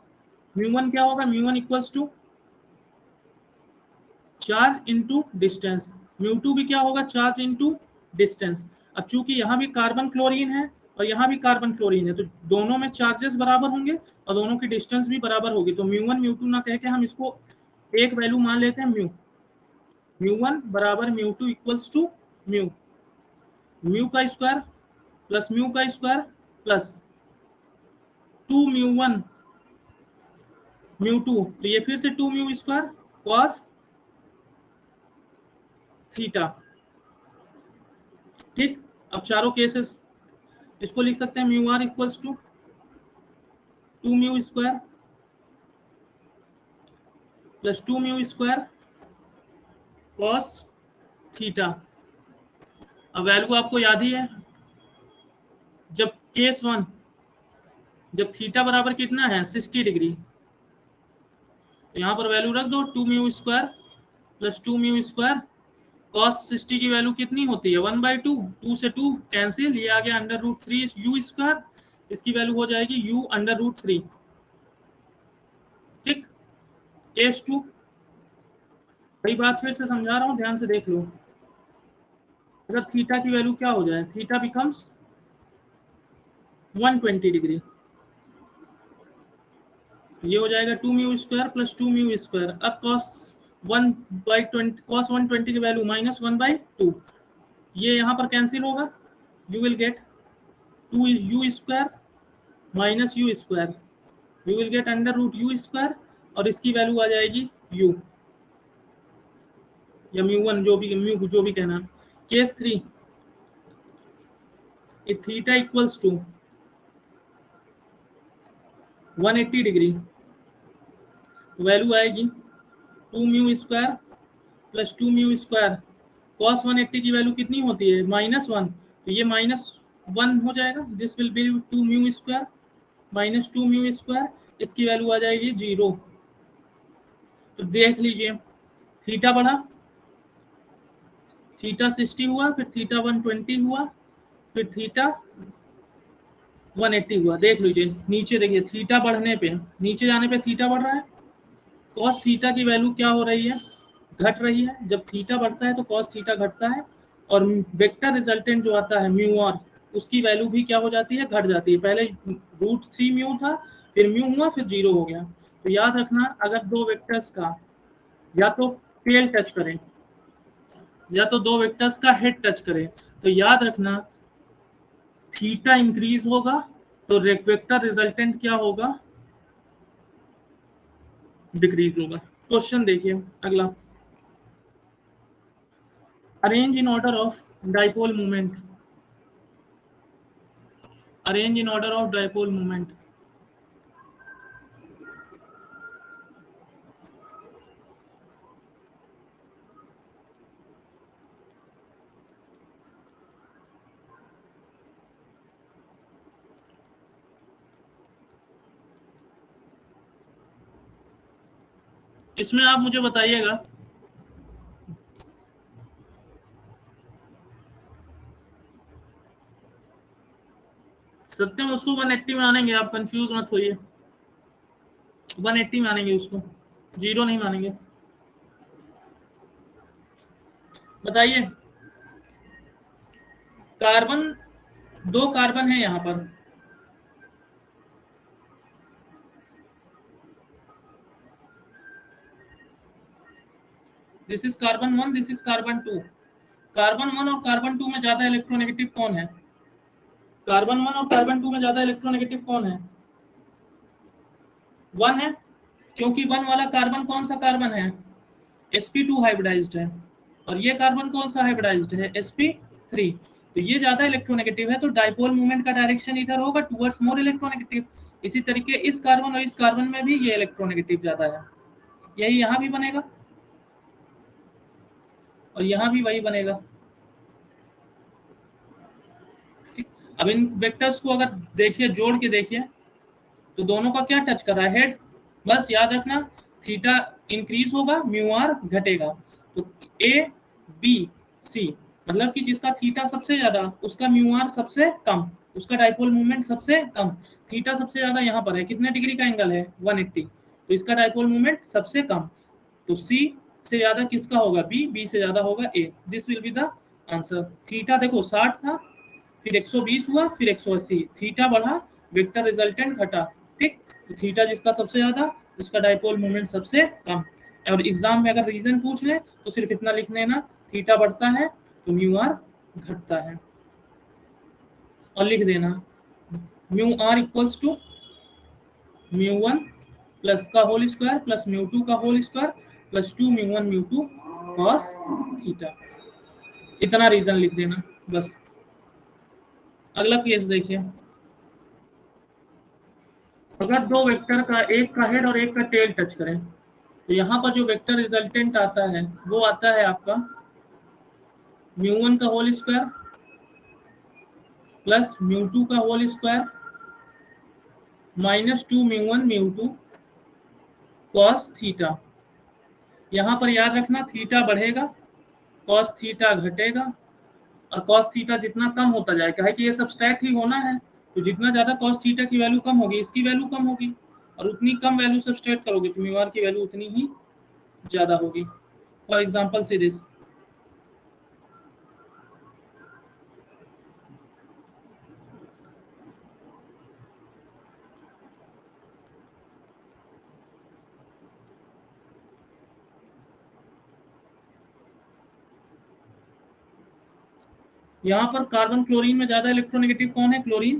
S1: म्यू1 क्या होगा? म्यू1 equals to charge into distance. म्यू2 भी क्या होगा? Charge into distance. अब चूंकि यहाँ भी कार्बन क्लोरीन है और यहाँ भी कार्बन क्लोरीन है, तो दोनों में चार्जेस बराबर होंगे और दोनों की डिस्टेंस भी बराबर होगी। तो म्यू1 म्यू2 ना कह के हम इसको एक वैल्यू मान लेते हैं, म्यू। म्यू1 बराबर म्यू2 इक्वल्स टू म्यू। म्यू का स्क्वायर प्लस म्यू का स्क्वायर प्लस 2 म्यू1 म्यू2, तो ये फिर से 2 म्यू स्क्वायर कॉस थीटा। ठीक, अब चारों केसेस इसको लिख सकते हैं, mu are equals to 2 mu square plus 2 mu square cos theta. अब वैल्यू आपको याद ही है, जब केस 1, जब थीटा बराबर कितना है? 60 डिग्री, तो यहाँ पर वैल्यू रख दो 2 mu square plus 2 mu square cos 60 की वैल्यू कितनी होती है? 1/2। 2 से 2 कैंसिल, ये आ गया √3 यू स्क्वायर, इसकी वैल्यू हो जाएगी u √3। ठीक, केस 2, वही बात फिर से समझा रहा हूँ, ध्यान से देख लो। अगर थीटा की वैल्यू क्या हो जाए? थीटा बिकम्स 120 डिग्री, ये हो जाएगा 2 mu square plus 2 mu square. अब cos 1/20, cos 120 की वैल्यू -1/2, ये यहाँ पर कैंसिल होगा, you will get 2 is you square minus you square, you will gate √u square और इसकी वैल्यू आ जाएगी u या म्यू1, जो भी कहना। Case 3, if theta equals to 180 degree, value आएगी 2 mu square plus 2 mu square cos 180 की वैल्यू कितनी होती है? -1, तो ये -1 हो जाएगा, this will B 2 mu square minus 2 mu square, इसकी वैल्यू आ जाएगी 0। तो देख लीजिए, थीटा बढ़ा, थीटा 60 हुआ, फिर थीटा 120 हुआ, फिर थीटा 180 हुआ। देख लीजिए नीचे, देखिए थीटा बढ़ने पे, नीचे जाने पे थीटा बढ़ रहा है, कॉस थीटा की वैल्यू क्या हो रही है? घट रही है। जब थीटा बढ़ता है तो कॉस थीटा घटता है और वेक्टर रिजल्टेंट जो आता है म्यू आर, उसकी वैल्यू भी क्या हो जाती है? घट जाती है। पहले √3 म्यू था, फिर म्यू हुआ, फिर 0 हो गया। तो याद रखना, अगर दो वेक्टर्स का या तो टेल टच करें या तो दो वेक्टर्स का हेड टच करें, तो याद रखना थीटा इंक्रीज होगा तो वेक्टर रिजल्टेंट क्या होगा? डिक्रीज होगा। क्वेश्चन देखिए अगला, arrange in order of dipole movement, arrange in order of dipole movement. इसमें आप मुझे बताइएगा सत्यम उसको 180 मानेंगे, आप कंफ्यूज मत होइए, 180 मानेंगे उसको, 0 नहीं मानेंगे। बताइए, कार्बन, 2 कार्बन है यहाँ पर, this is carbon 1, this is carbon 2। Carbon 1 और कार्बन 2 में ज्यादा इलेक्ट्रोनेगेटिव कौन है? कार्बन 1 और कार्बन 2 में ज्यादा इलेक्ट्रोनेगेटिव कौन है? 1 है, क्योंकि 1 वाला कार्बन कौन सा कार्बन है? sp2 हाइब्रिडाइज्ड है, और ये कार्बन कौन सा हाइब्रिडाइज्ड है? sp3। तो ये ज्यादा इलेक्ट्रोनेगेटिव है, तो डाइपोल मूवमेंट का डायरेक्शन इधर होगा, टुवर्ड्स मोर इलेक्ट्रोनेगेटिव। इसी तरीके इस कार्बन और इस कार्बन में भी ये इलेक्ट्रोनेगेटिव ज्यादा है, यही यहाँ भी बनेगा और यहाँ भी वही बनेगा। ठीक, अब इन वेक्टर्स को अगर देखिए, जोड़ के देखिए, तो दोनों का क्या टच कर रहा है? हेड। बस याद रखना, थीटा इंक्रीज होगा, म्यू आर घटेगा। तो ए बी सी, मतलब कि जिसका थीटा सबसे ज्यादा उसका म्यू आर सबसे कम, उसका डाइपोल मूवमेंट सबसे कम। थीटा सबसे ज्यादा यहाँ पर है, कितने डिग्री का एंगल है? 180, तो इसका डाइपोल मूवमेंट सबसे कम। तो सी से ज्यादा किसका होगा? बी, बी से ज्यादा होगा A. This will be the answer. Theta देखो 60 था, फिर 120 हुआ, फिर 180, थीटा बढ़ा, वेक्टर रिजल्टेंट घटा। ठीक, तो थीटा जिसका सबसे ज्यादा उसका डाइपोल मोमेंट सबसे कम। और एग्जाम में अगर रीजन पूछ ले तो सिर्फ इतना लिख लेना, थीटा बढ़ता है तो म्यू आर घटता है, और लिख देना mu are equals to mu one plus का whole square plus mu two का whole square plus 2 mu one mu two cos theta. इतना रीजन लिख देना बस। अगला केस देखिए, अगर दो वेक्टर का एक का हेड और एक का टेल टच करें, तो यहाँ पर जो वेक्टर रिजल्टेंट आता है वो आता है आपका म्यू वन का whole square plus mu two का whole square minus 2 mu one mu two cos theta. यहाँ पर याद रखना, थीटा बढ़ेगा, कॉस थीटा घटेगा, और कॉस थीटा जितना कम होता जाएगा, है कि ये सब्सट्रैक्ट ही होना है, तो जितना ज्यादा कॉस थीटा की वैल्यू कम होगी इसकी वैल्यू कम होगी, और उतनी कम वैल्यू सब्सट्रैक्ट करोगे तो म्यू आर की वैल्यू उतनी ही ज्यादा होगी। फॉर एग्जाम्पल सी दिस, यहाँ पर कार्बन क्लोरीन में ज्यादा इलेक्ट्रोनेगेटिव कौन है? क्लोरीन।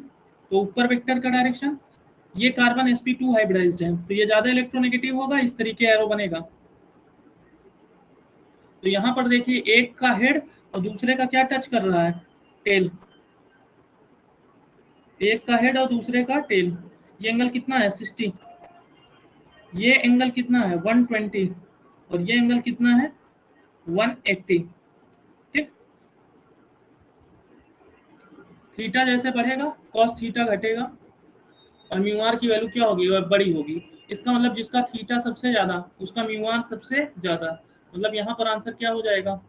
S1: तो ऊपर वेक्टर का डायरेक्शन, ये कार्बन sp2 हाइब्रिडाइज्ड है तो ये ज्यादा इलेक्ट्रोनेगेटिव होगा, इस तरीके एरो बनेगा। तो यहाँ पर देखिए, एक का हेड और दूसरे का क्या टच कर रहा है? टेल। एक का हेड और दूसरे का टेल, ये एंगल कितना है? 60। ये एंगल कितना है? 120, और ये एंगल कितना है? 180। ठीक, थीटा जैसे बढ़ेगा कॉस थीटा घटेगा, और म्यू आर की वैल्यू क्या होगी? और बड़ी होगी। इसका मतलब जिसका थीटा सबसे ज्यादा उसका म्यू आर सबसे ज्यादा, मतलब यहाँ पर आंसर क्या हो जाएगा?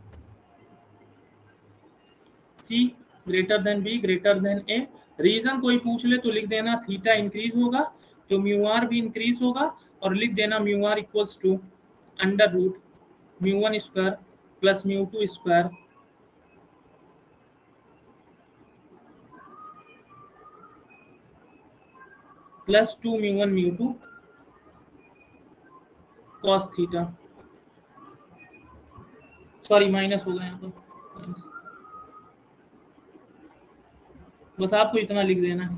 S1: C greater than B greater than A. Reason कोई पूछ ले तो लिख देना थीटा इंक्रीज होगा तो म्यू आर भी इंक्रीज होगा, और लिख देना mu are equals to under root mu one square plus mu two square plus 2 mu one mu two cos theta. Sorry minus होगा यहाँ पर माइनस। बस आपको इतना लिख देना है।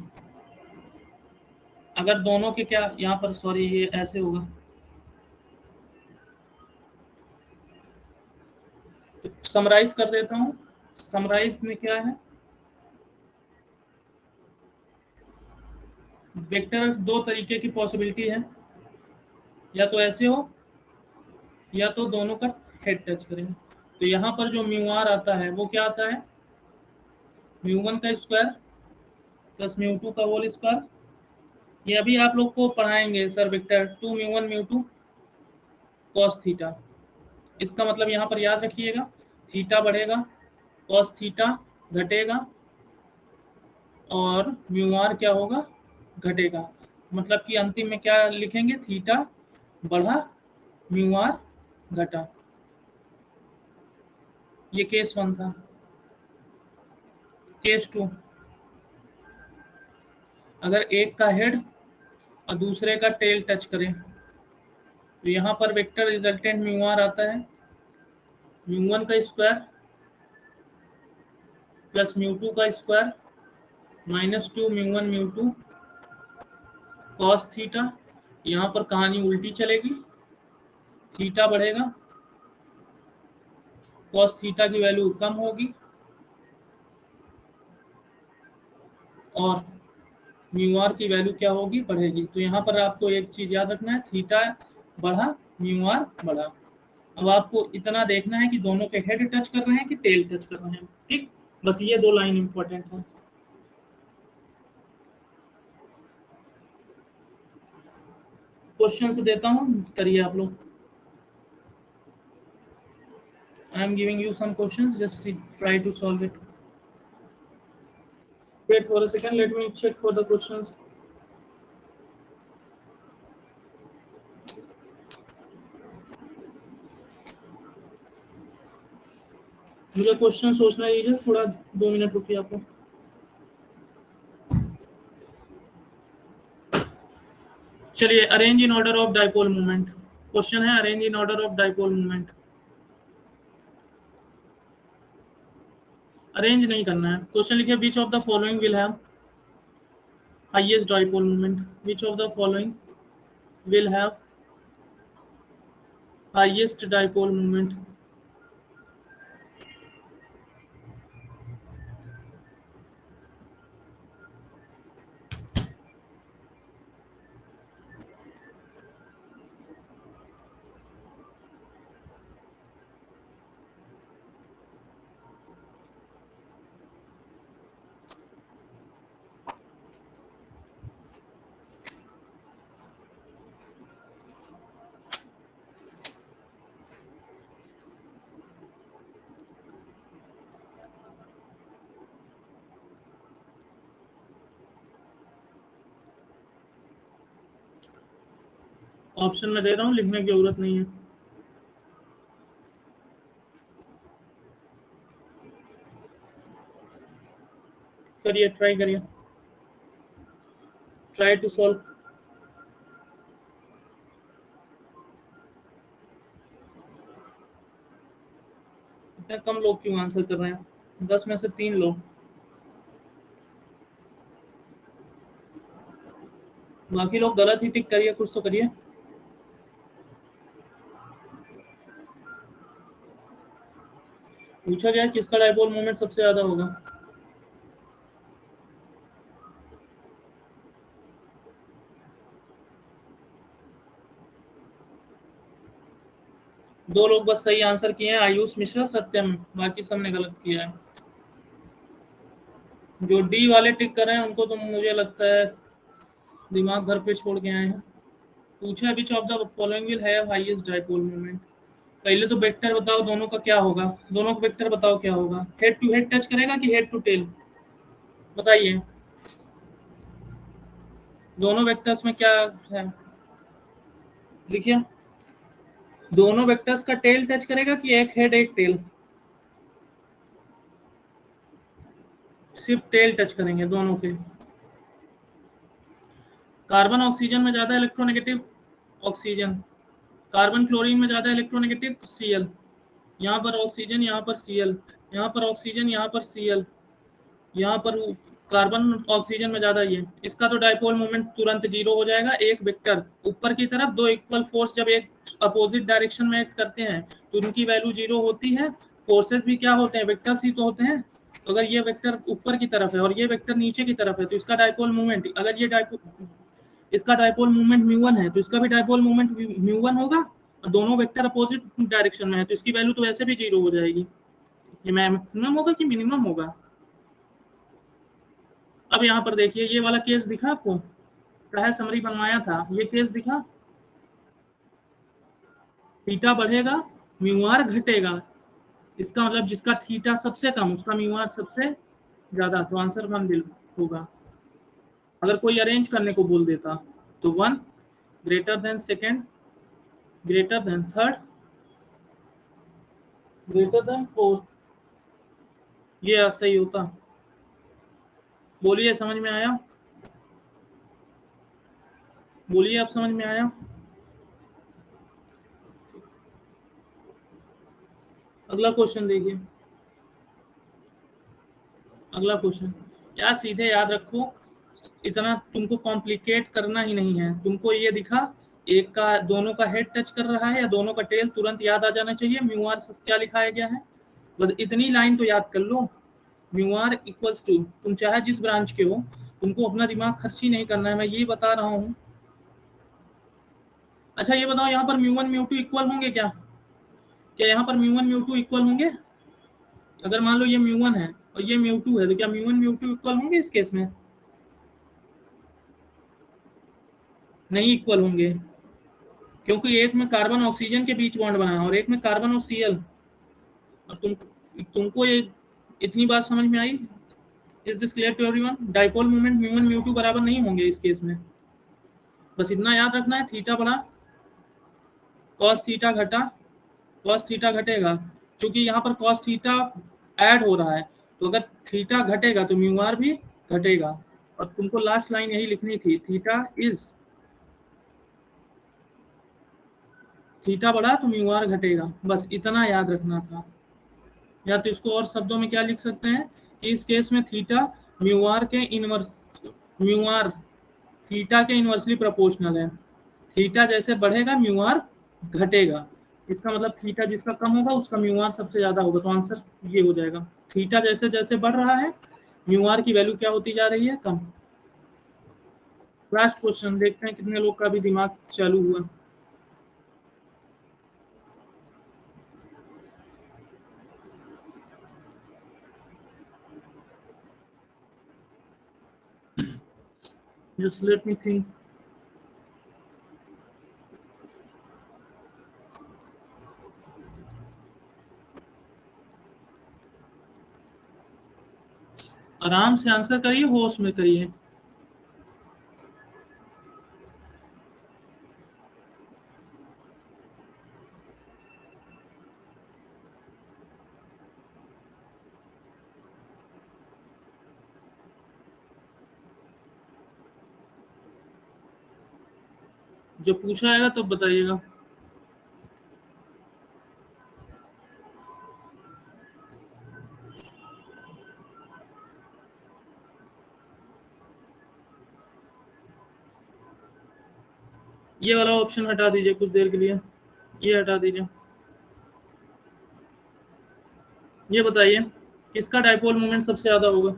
S1: अगर दोनों के क्या यहाँ पर, सॉरी ये ऐसे होगा, तो समराइज कर देता हूँ। समराइज में क्या है? वेक्टर दो तरीके की पॉसिबिलिटी है, या तो ऐसे हो या तो दोनों का हेड टच करेंगे। तो यहाँ पर जो म्यू आर आता है वो क्या आता है? म्यू वन का स्क्वायर प्लस म्यू टू का होल स्क्वायर। ये अभी आप लोग को पढ़ाएंगे sir, vector 2 mu one mu two cos theta. इसका मतलब यहाँ पर याद रखिएगा, थीटा बढ़ेगा, कॉस थीटा घटेगा और म्यू आर क्या होगा, घटेगा। मतलब कि अंतिम में क्या लिखेंगे, थीटा बढ़ा म्यू आर घटा। ये केस 1 था। केस 2, अगर एक का हेड और दूसरे का टेल टच करें तो यहाँ पर वेक्टर रिजल्टेंट म्यू आर आता है, म्यू वन का स्क्वायर प्लस म्यू टू का square minus 2 mu one mu two cos theta. यहाँ पर कहानी उल्टी चलेगी, थीटा बढ़ेगा, कॉस थीटा की वैल्यू कम होगी और म्यू आर की वैल्यू क्या होगी, बढ़ेगी। तो यहाँ पर आपको एक चीज याद रखना है, थीटा बढ़ा म्यू आर बढ़ा। अब आपको इतना देखना है कि दोनों के हेड टच कर रहे हैं कि टेल टच कर रहे हैं, ठीक। बस ये 2 लाइन इंपॉर्टेंट है। क्वेश्चन से देता हूं, करिए आप लोग। I am giving you some questions, just try to solve it. Wait for a second, let me check for the questions. मुझे क्वेश्चन सोचना दीजिए थोड़ा, 2 मिनट रुकिए आप लोग। चलिए, arrange in order of dipole movement. Question है arrange in order of dipole movement. Arrange नहीं करना है। क्वेश्चन लिखिए, which of the following will have highest dipole movement. Which of the following will have highest dipole movement. Option में दे रहा हूं, लिखने की जरूरत नहीं है। करिए, ट्राई करिए, ट्राई टू सॉल्व। इतने कम लोग क्यों आंसर कर रहे हैं, 10 में से 3 लोग। बाकी लोग गलत ही टिक करिए, कुछ तो करिए। पूछा गया किसका डाइपोल मोमेंट सबसे ज्यादा होगा। दो लोग बस सही आंसर किए हैं, आयुष मिश्रा, सत्यम, बाकी सबने गलत किया है। जो डी वाले टिक कर रहे हैं उनको तो मुझे लगता है दिमाग घर पे छोड़ के आए हैं। पूछा विच of the following will have highest dipole moment. पहले तो वेक्टर बताओ दोनों का क्या होगा, दोनों का वेक्टर बताओ क्या होगा। हेड टू हेड टच करेगा कि हेड टू टेल, बताइए। दोनों वेक्टर्स में क्या है, लिखिए। दोनों वेक्टर्स का टेल टच करेगा कि एक हेड एक टेल, सिर्फ टेल टच करेंगे दोनों के। कार्बन ऑक्सीजन में ज्यादा इलेक्ट्रोनेगेटिव, ऑक्सीजन। कार्बन क्लोरीन में ज्यादा इलेक्ट्रोनेगेटिव, Cl। यहाँ पर ऑक्सीजन, यहाँ पर Cl, यहाँ पर ऑक्सीजन, यहाँ पर Cl, यहाँ पर कार्बन ऑक्सीजन में ज्यादा ही है। इसका तो डाइपोल मोमेंट तुरंत जीरो हो जाएगा। एक वेक्टर ऊपर की तरफ, दो इक्वल फोर्स जब एक अपोजिट डायरेक्शन में एक्ट करते हैं तो उनकी वैल्यू जीरो होती है। फोर्सेस भी क्या होते हैं, वेक्टर्स ही तो होते हैं। तो अगर ये वेक्टर ऊपर की तरफ है और ये वेक्टर नीचे की तरफ है तो इसका डाइपोल मोमेंट, अगर ये इसका डाइपोल मूवमेंट म्यू1 है तो इसका भी डाइपोल मूवमेंट म्यू1 होगा। और दोनों वेक्टर अपोजिट डायरेक्शन में है तो इसकी वैल्यू तो वैसे भी जीरो हो जाएगी। ये मैक्सिमम होगा कि मिनिमम होगा। अब यहाँ पर देखिए, ये वाला केस दिखा आपको, पढ़ाई समरी बनवाया था, ये केस दिखा। थीटा बढ़ेगा म्यू आर घटेगा, इसका मतलब जिसका थीटा सबसे कम उसका म्यू आर सबसे ज्यादा, तो आंसर 1 होगा। अगर कोई अरेंज करने को बोल देता तो 1 greater than second, greater than third, greater than fourth, ये सही होता। बोलिए समझ में आया? बोलिए आप समझ में आया? अगला क्वेश्चन देखिए, अगला क्वेश्चन। यार सीधे याद रखो, इतना तुमको कॉम्प्लिकेट करना ही नहीं है। तुमको ये दिखा एक का दोनों का हेड टच कर रहा है या दोनों का टेल, तुरंत याद आ जाना चाहिए म्यू आर क्या लिखाया गया है। बस इतनी लाइन तो याद कर लो, म्यू आर इक्वल्स टू, तुम चाहे जिस ब्रांच के हो, तुमको अपना दिमाग खर्च ही नहीं करना है, मैं यही बता रहा हूँ। अच्छा ये बताओ, यहाँ पर mu one mu two equal होंगे क्या? क्या यहाँ पर mu one mu two equal होंगे? अगर मान लो ये म्यू वन है और ये म्यू टू है, तो क्या mu one mu two equal होंगे इस केस में? नहीं इक्वल होंगे, क्योंकि एक में कार्बन ऑक्सीजन के बीच बॉन्ड बना है और एक में कार्बन और सीएल। और तुमको ये इतनी बात समझ में आई? Is this clear to everyone? Dipole moment mu one mu two बराबर नहीं होंगे इस केस में। बस इतना याद रखना है, थीटा बढ़ा कॉस थीटा घटा कॉस थीटा घटेगा, क्योंकि यहाँ पर कॉस थीटा ऐड हो रहा है, तो अगर थीटा घटेगा तो म्यू आर भी घटेगा। और तुमको लास्ट लाइन यही लिखनी थी, थीटा बढ़ा तो म्यू आर घटेगा, बस इतना याद रखना था। या तो इसको और शब्दों में क्या लिख सकते हैं कि इस केस में थीटा म्यू आर के इनवर्स, म्यू आर थीटा के इनवर्सली प्रोपोर्शनल है। थीटा जैसे बढ़ेगा म्यू आर घटेगा, इसका मतलब थीटा जिसका कम होगा उसका म्यू आर सबसे ज्यादा होगा, तो आंसर ये हो जाएगा। थीटा जैसे जैसे बढ़ रहा है म्यू आर की वैल्यू क्या होती जा रही है? कम। लास्ट क्वेश्चन देखते हैं कितने लोग का भी दिमाग चालू हुआ। Just let me think. आराम से आंसर करिए, होश में करिए। जो पूछा आएगा तब बताइएगा। ये वाला ऑप्शन हटा दीजिए कुछ देर के लिए, ये हटा दीजिए। ये बताइए किसका डाइपोल मोमेंट सबसे ज्यादा होगा?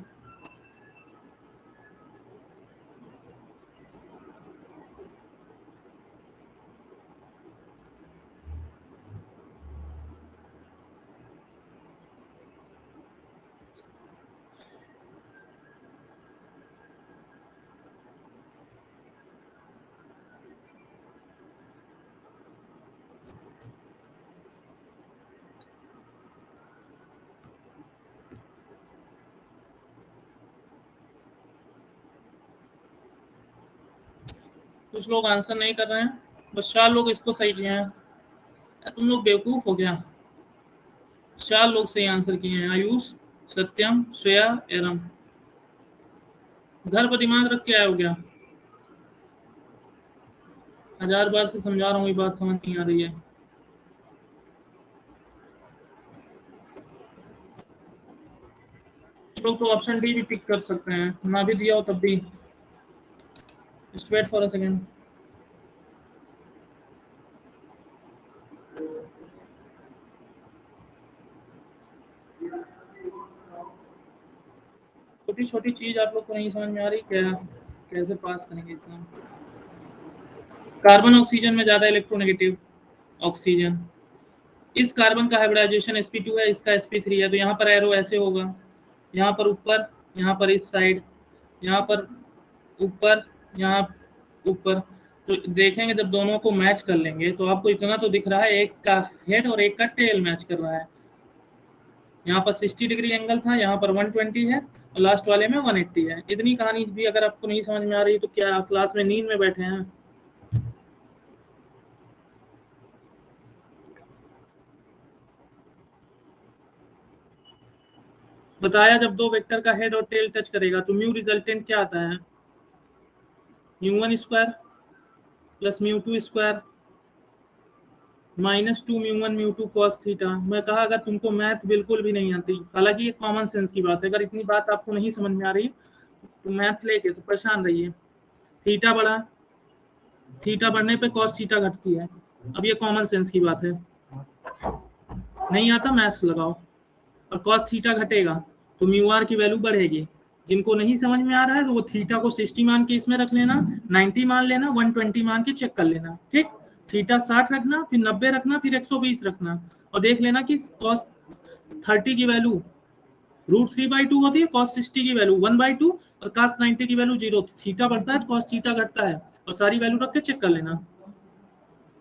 S1: कुछ लोग आंसर नहीं कर रहे हैं, बस 4 लोग इसको सही किए हैं। तुम लोग बेवकूफ हो गया, 4 लोग सही आंसर किए हैं, आयुष, सत्यम, श्रेया, एरम। घर पर दिमाग रख के आए हो क्या? 1000 बार से समझा रहा हूँ, ये बात समझ नहीं आ रही है। कुछ लोग तो ऑप्शन डी भी पिक कर सकते हैं, ना भी दिया हो तब भी। Just wait for a second. छोटी छोटी चीज आप लोग को नहीं समझ में आ रही क्या? कैसे पास करेंगे एग्जाम? कार्बन ऑक्सीजन में ज्यादा इलेक्ट्रोनेगेटिव ऑक्सीजन, इस कार्बन का हाइब्रिडाइजेशन sp2 है, इसका sp3 है, तो यहाँ पर एरो ऐसे होगा, यहाँ पर ऊपर, यहाँ पर इस साइड, यहाँ पर ऊपर, यहाँ ऊपर। तो देखेंगे जब दोनों को मैच कर लेंगे तो आपको इतना तो दिख रहा है, एक का हेड और एक का टेल मैच कर रहा है। यहाँ पर 60 डिग्री एंगल था, यहाँ पर 120 है और लास्ट वाले में 180 है। इतनी कहानी भी अगर आपको नहीं समझ में आ रही तो क्या आप क्लास में नींद में बैठे हैं? बताया जब दो वेक्टर का हेड और टेल टच करेगा तो म्यू रिजल्टेंट क्या आता है? Mu one square plus म्यू2 square -2 म्यू1 म्यू2 cos theta. मैं कहा अगर तुमको मैथ बिल्कुल भी नहीं आती, हालांकि ये कॉमन सेंस की बात है, अगर इतनी बात आपको नहीं समझ में आ रही तो मैथ लेके तो परेशान रहिए। थीटा बढ़ा, थीटा बढ़ने पे कॉस थीटा घटती है। अब ये कॉमन सेंस की बात है, नहीं आता मैथ्स लगाओ। और कॉस थीटा घटेगा तो म्यू आर की वैल्यू बढ़ेगी। जिनको नहीं समझ में आ रहा है तो वो थीटा को 60 मान के इसमें रख लेना, 90 मान लेना, 120 मान के चेक कर लेना। ठीक, थीटा 60 रखना, फिर 90 रखना, फिर 120 रखना और देख लेना कि कॉस 30 की वैल्यू √3/2 होती है, कॉस 60 की वैल्यू 1/2 और कॉस 90 की वैल्यू 0। थीटा बढ़ता है तो कॉस थीटा घटता है और सारी वैल्यू रख के चेक कर लेना।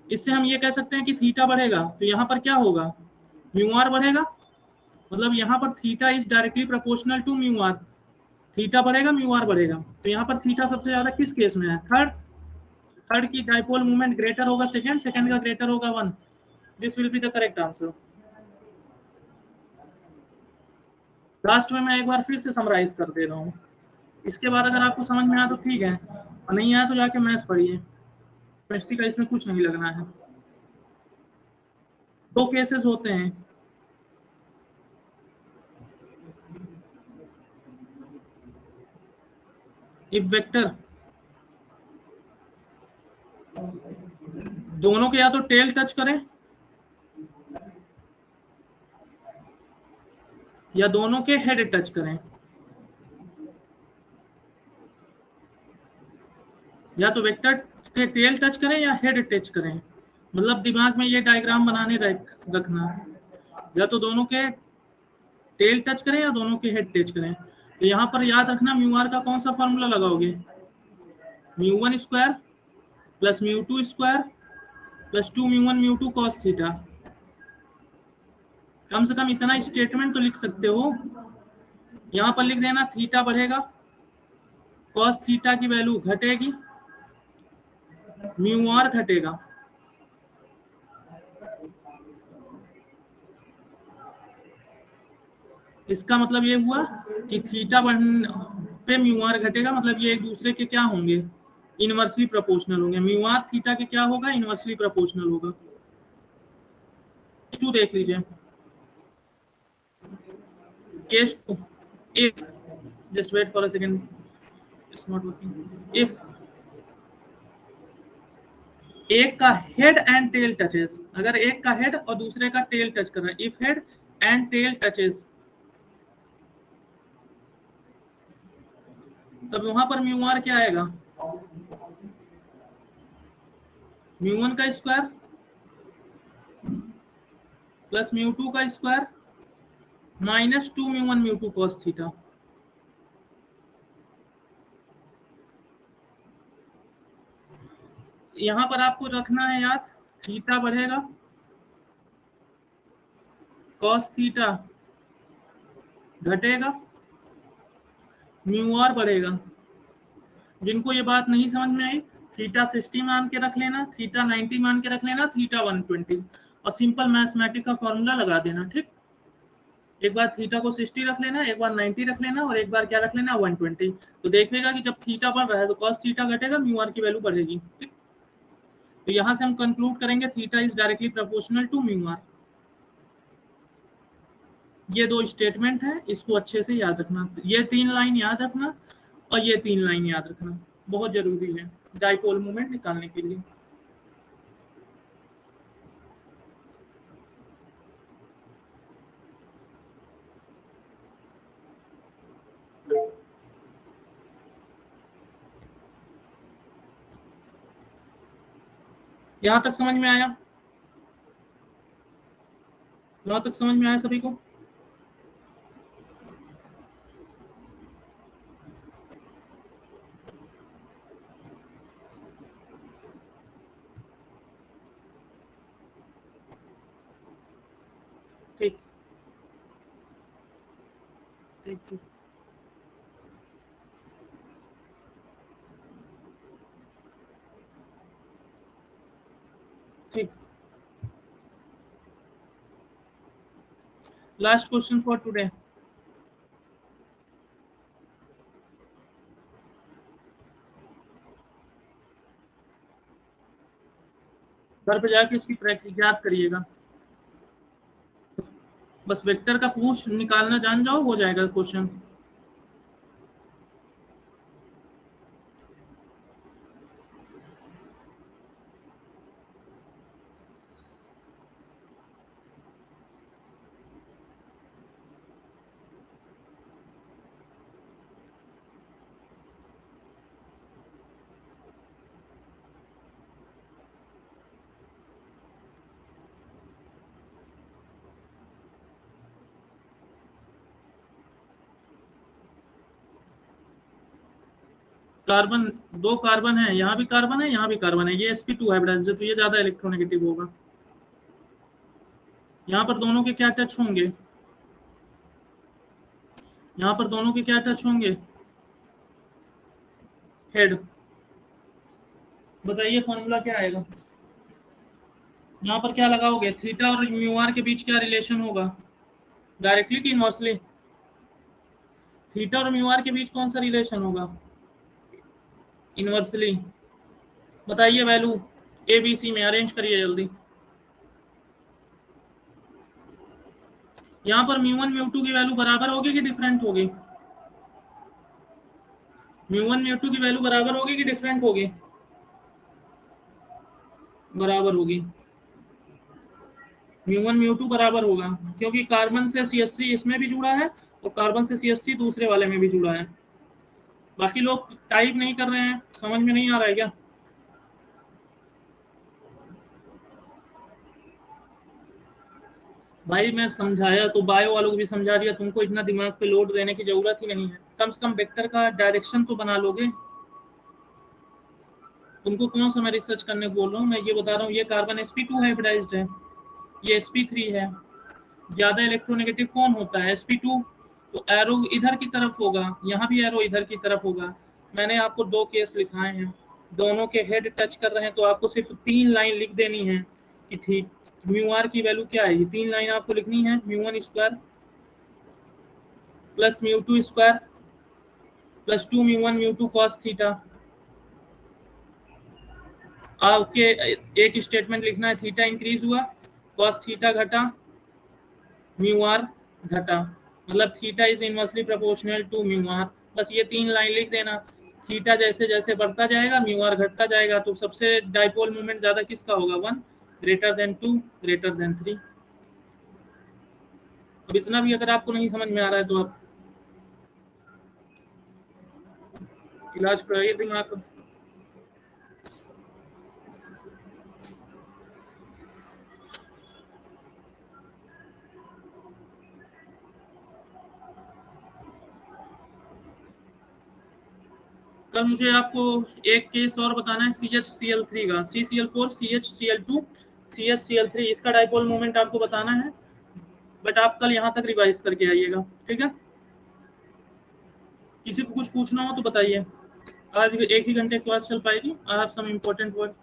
S1: इससे हम ये कह सकते हैं कि थीटा बढ़ेगा तो यहाँ पर क्या होगा, म्यू आर बढ़ेगा। मतलब यहाँ पर theta is directly proportional to mu r. Theta बढ़ेगा म्यू आर बढ़ेगा, तो यहाँ पर थीटा सबसे ज्यादा किस केस में है? थर्ड। थर्ड की डाइपोल मूवमेंट ग्रेटर होगा सेकंड, सेकंड का ग्रेटर होगा 1। This will be the correct answer. Last में मैं एक बार फिर से समराइज कर दे रहा हूँ, इसके बाद अगर आपको समझ में आया तो ठीक है और नहीं आया तो जाके मैथ्स पढ़िए। केमिस्ट्री का इसमें कुछ नहीं लगना है। दो केसेस होते हैं, इफ वेक्टर दोनों के या तो टेल टच करें या दोनों के हेड टच करें, या तो वेक्टर के टेल टच करें या हेड टच करें। मतलब दिमाग में ये डायग्राम बनाने रखना, या तो दोनों के टेल टच करें या दोनों के हेड टच करें। तो यहाँ पर याद रखना म्यू आर का कौन सा फॉर्मूला लगाओगे, mu one square plus म्यू2 square plus 2 म्यू1 म्यू2 cos theta. कम से कम इतना स्टेटमेंट तो लिख सकते हो। यहाँ पर लिख देना थीटा बढ़ेगा, कॉस थीटा की वैल्यू घटेगी, म्यू आर घटेगा। इसका मतलब ये हुआ कि थीटा बढ़ने पे म्यू आर घटेगा, मतलब ये एक दूसरे के क्या होंगे, इनवर्सली प्रोपोर्शनल होंगे। म्यू आर थीटा के क्या होगा, इनवर्सली प्रोपोर्शनल होगा। केस 2 देख लीजिए, case 2 if, just wait for a second, it's not working. If एक का हेड एंड टेल टचेस, अगर एक का हेड और दूसरे का टेल टच कर रहा है, if head and tail touches, तब वहां पर म्यू आर क्या आएगा, म्यू1 का स्क्वायर प्लस म्यू2 का स्क्वायर -2 म्यू1 म्यू2 कॉस थीटा। यहां पर आपको रखना है याद, थीटा बढ़ेगा, कॉस थीटा घटेगा, म्यू आर बढ़ेगा। जिनको ये बात नहीं समझ में आई, थीटा 60 मान के रख लेना, थीटा 90 मान के रख लेना, थीटा 120 और सिंपल मैथमेटिक का फॉर्मूला लगा देना। ठीक, एक बार थीटा को 60 रख लेना, एक बार 90 रख लेना और एक बार क्या रख लेना, 120। तो देखिएगा कि जब थीटा बढ़ रहा है तो कॉस थीटा घटेगा, म्यू आर की वैल्यू बढ़ेगी। ठीक, तो यहां से हम कंक्लूड करेंगे theta is directly proportional to mu r. ये दो स्टेटमेंट है, इसको अच्छे से याद रखना। ये 3 लाइन याद रखना और ये 3 लाइन याद रखना, बहुत जरूरी है डाइपोल मोमेंट निकालने के लिए। यहां तक समझ में आया? यहां तक समझ में आया सभी को? ठीक ठीक। Last question for today. घर पे जाके इसकी प्रैक्टिस याद करिएगा। बस वेक्टर का पूछ निकालना जान जाओ, हो जाएगा क्वेश्चन। कार्बन, दो कार्बन है, यहाँ भी कार्बन है, यहाँ भी कार्बन है, ये sp2 हाइब्रिडाइज्ड है, तो ये ज्यादा इलेक्ट्रोनेगेटिव होगा। यहाँ पर दोनों के क्या टच होंगे, यहाँ पर दोनों के क्या टच होंगे, हेड। बताइए फॉर्मूला क्या आएगा। यहाँ पर क्या लगाओगे, थीटा और म्यू आर के बीच क्या रिलेशन होगा, डायरेक्टली कि इनवर्सली। थीटा और म्यू आर के बीच कौन सा रिलेशन होगा, इनवर्सली। बताइए वैल्यू ए बी सी में अरेंज करिए जल्दी। यहाँ पर म्यू वन म्यू टू की वैल्यू बराबर होगी कि डिफरेंट होगी, म्यू वन म्यू टू की वैल्यू बराबर होगी कि डिफरेंट होगी, बराबर होगी। म्यू वन म्यू टू बराबर होगा, क्योंकि कार्बन से CH3 इसमें भी जुड़ा है और कार्बन से CH3 दूसरे वाले में भी जुड़ा है। बाकी लोग टाइप नहीं कर रहे हैं, समझ में नहीं आ रहा है क्या। भाई मैं समझाया तो बायो वालों को भी समझा दिया, तुमको इतना दिमाग पे लोड देने की जरूरत ही नहीं है। कम से कम वेक्टर का डायरेक्शन तो बना लोगे। तुमको कौन सा मैं रिसर्च करने को बोल रहा हूँ, मैं ये बता रहा हूँ ये कार्बन sp2 हाइब्रिडाइज्ड है, ये sp3 है। ज्यादा इलेक्ट्रोनेगेटिव कौन होता है, sp2। तो एरो इधर की तरफ होगा, यहाँ भी एरो इधर की तरफ होगा। मैंने आपको दो केस लिखाए हैं, दोनों के हेड टच कर रहे हैं, तो आपको सिर्फ 3 लाइन लिख देनी है कि थी म्यू आर की वैल्यू क्या है। 3 लाइन आपको लिखनी है, mu one square plus mu two square plus 2 mu one mu two cos theta. आपके एक स्टेटमेंट लिखना है, थीटा इंक्रीज हुआ, कॉस थीटा घटा, म्यू आर घटा, मतलब theta is inversely proportional to mu r. बस ये 3 लाइन लिख देना। थीटा जैसे जैसे बढ़ता जाएगा म्यू आर घटता जाएगा, तो सबसे डाइपोल मोमेंट ज्यादा किसका होगा, 1 ग्रेटर देन 2 ग्रेटर देन 3। अब इतना भी अगर आपको नहीं समझ में आ रहा है तो आप इलाज कराइए दिमाग का। कल मुझे आपको एक केस और बताना है CHCl3 का, CCl4 CHCl2 CHCl3, इसका डाइपोल मोमेंट आपको बताना है। बट आप कल यहाँ तक रिवाइज करके आइएगा, ठीक है। किसी को कुछ पूछना हो तो बताइए। आज 1 ही घंटे क्लास चल पाएगी। I have some important work.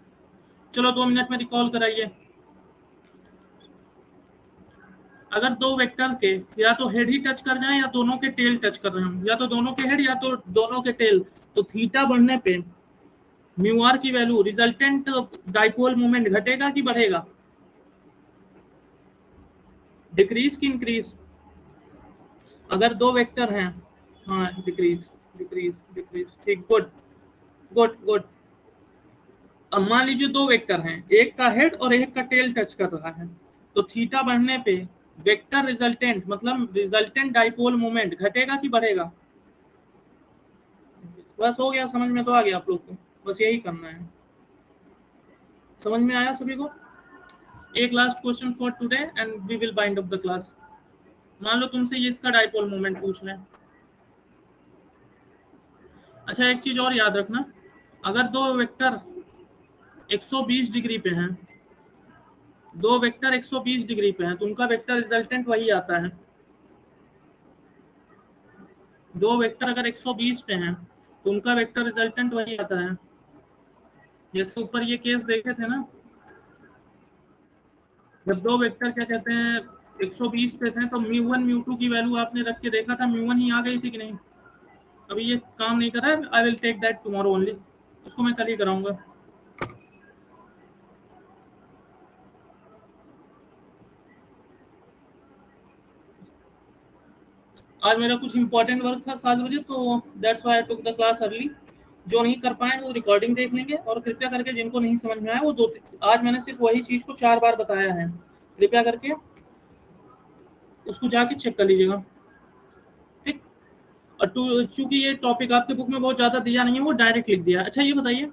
S1: चलो 2 मिनट में रिकॉल कराइए। अगर दो वेक्टर के या तो हेड ही टच कर जाएं या दोनों के टेल टच कर रहे हो, या तो दोनों के हेड या तो दोनों के टेल, तो थीटा बढ़ने पे म्यू आर की वैल्यू रिजल्टेंट डाइपोल मोमेंट घटेगा कि बढ़ेगा, डिक्रीज की इंक्रीज। अगर दो वेक्टर हैं, हाँ डिक्रीज डिक्रीज डिक्रीज, ठीक, गुड गुड गुड। अब मान लीजिए दो वेक्टर हैं, एक का हेड और एक का टेल टच कर रहा है, तो थीटा बढ़ने पे वेक्टर रिजल्टेंट मतलब रिजल्टेंट डाइपोल मोमेंट घटेगा कि बढ़ेगा। बस हो गया, समझ में तो आ गया आप लोग को, बस यही करना है। समझ में आया सभी को। एक last question for today and we will bind up the class. मान लो तुमसे ये इसका डाइपोल मोमेंट पूछ लें। अच्छा एक चीज और याद रखना, अगर दो वेक्टर 120 डिग्री पे हैं, दो वेक्टर 120 डिग्री पे हैं, तो उनका वेक्टर रिजल्टेंट वही आता है। दो वेक्टर अगर 120 पे हैं तो उनका वेक्टर रिजल्टेंट वही आता है। जैसे ऊपर ये केस देखे थे ना, जब दो वेक्टर क्या कहते हैं 120 पे थे तो μ1 μ2 की वैल्यू आपने रख के देखा था, μ1 ही आ गई थी कि नहीं। अभी ये काम नहीं कर रहा है, I will take that tomorrow only, उसको मैं कल ही कराऊंगा। आज मेरा कुछ इंपॉर्टेंट वर्क था 7 बजे, तो that's why I took the class early. जो नहीं कर पाए वो रिकॉर्डिंग देख लेंगे, और कृपया करके जिनको नहीं समझ में आया वो आज मैंने सिर्फ वही चीज को 4 बार बताया है, कृपया करके उसको जाके चेक कर लीजिएगा, ठीक। और चूंकि ये टॉपिक आपके बुक में बहुत ज्यादा दिया नहीं है, वो डायरेक्ट लिख दिया। अच्छा ये बताइए,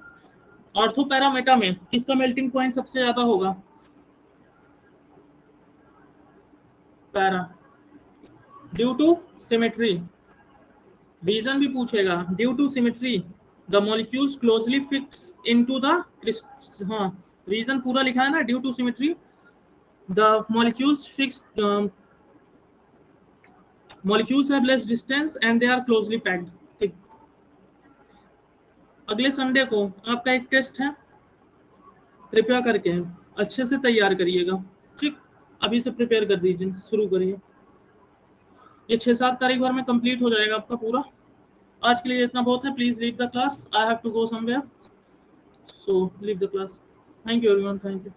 S1: ऑर्थो पैरामेटा में किसका मेल्टिंग पॉइंट सबसे ज्यादा होगा? Para, due to symmetry. Reason भी पूछेगा, due to symmetry the molecules closely fix into the हाँ, रीजन पूरा लिखा है ना, due to symmetry the molecules fixed molecules have less distance and they are closely packed, ठीक। अगले संडे को आपका एक टेस्ट है, कृपया करके अच्छे से तैयार करिएगा, ठीक। अभी से प्रिपेयर कर दीजिए, शुरू करिए। ये 6-7 तारीख भर में कंप्लीट हो जाएगा आपका पूरा। आज के लिए इतना बहुत है, please leave the class, I have to go somewhere, so leave the class. Thank you everyone, thank you.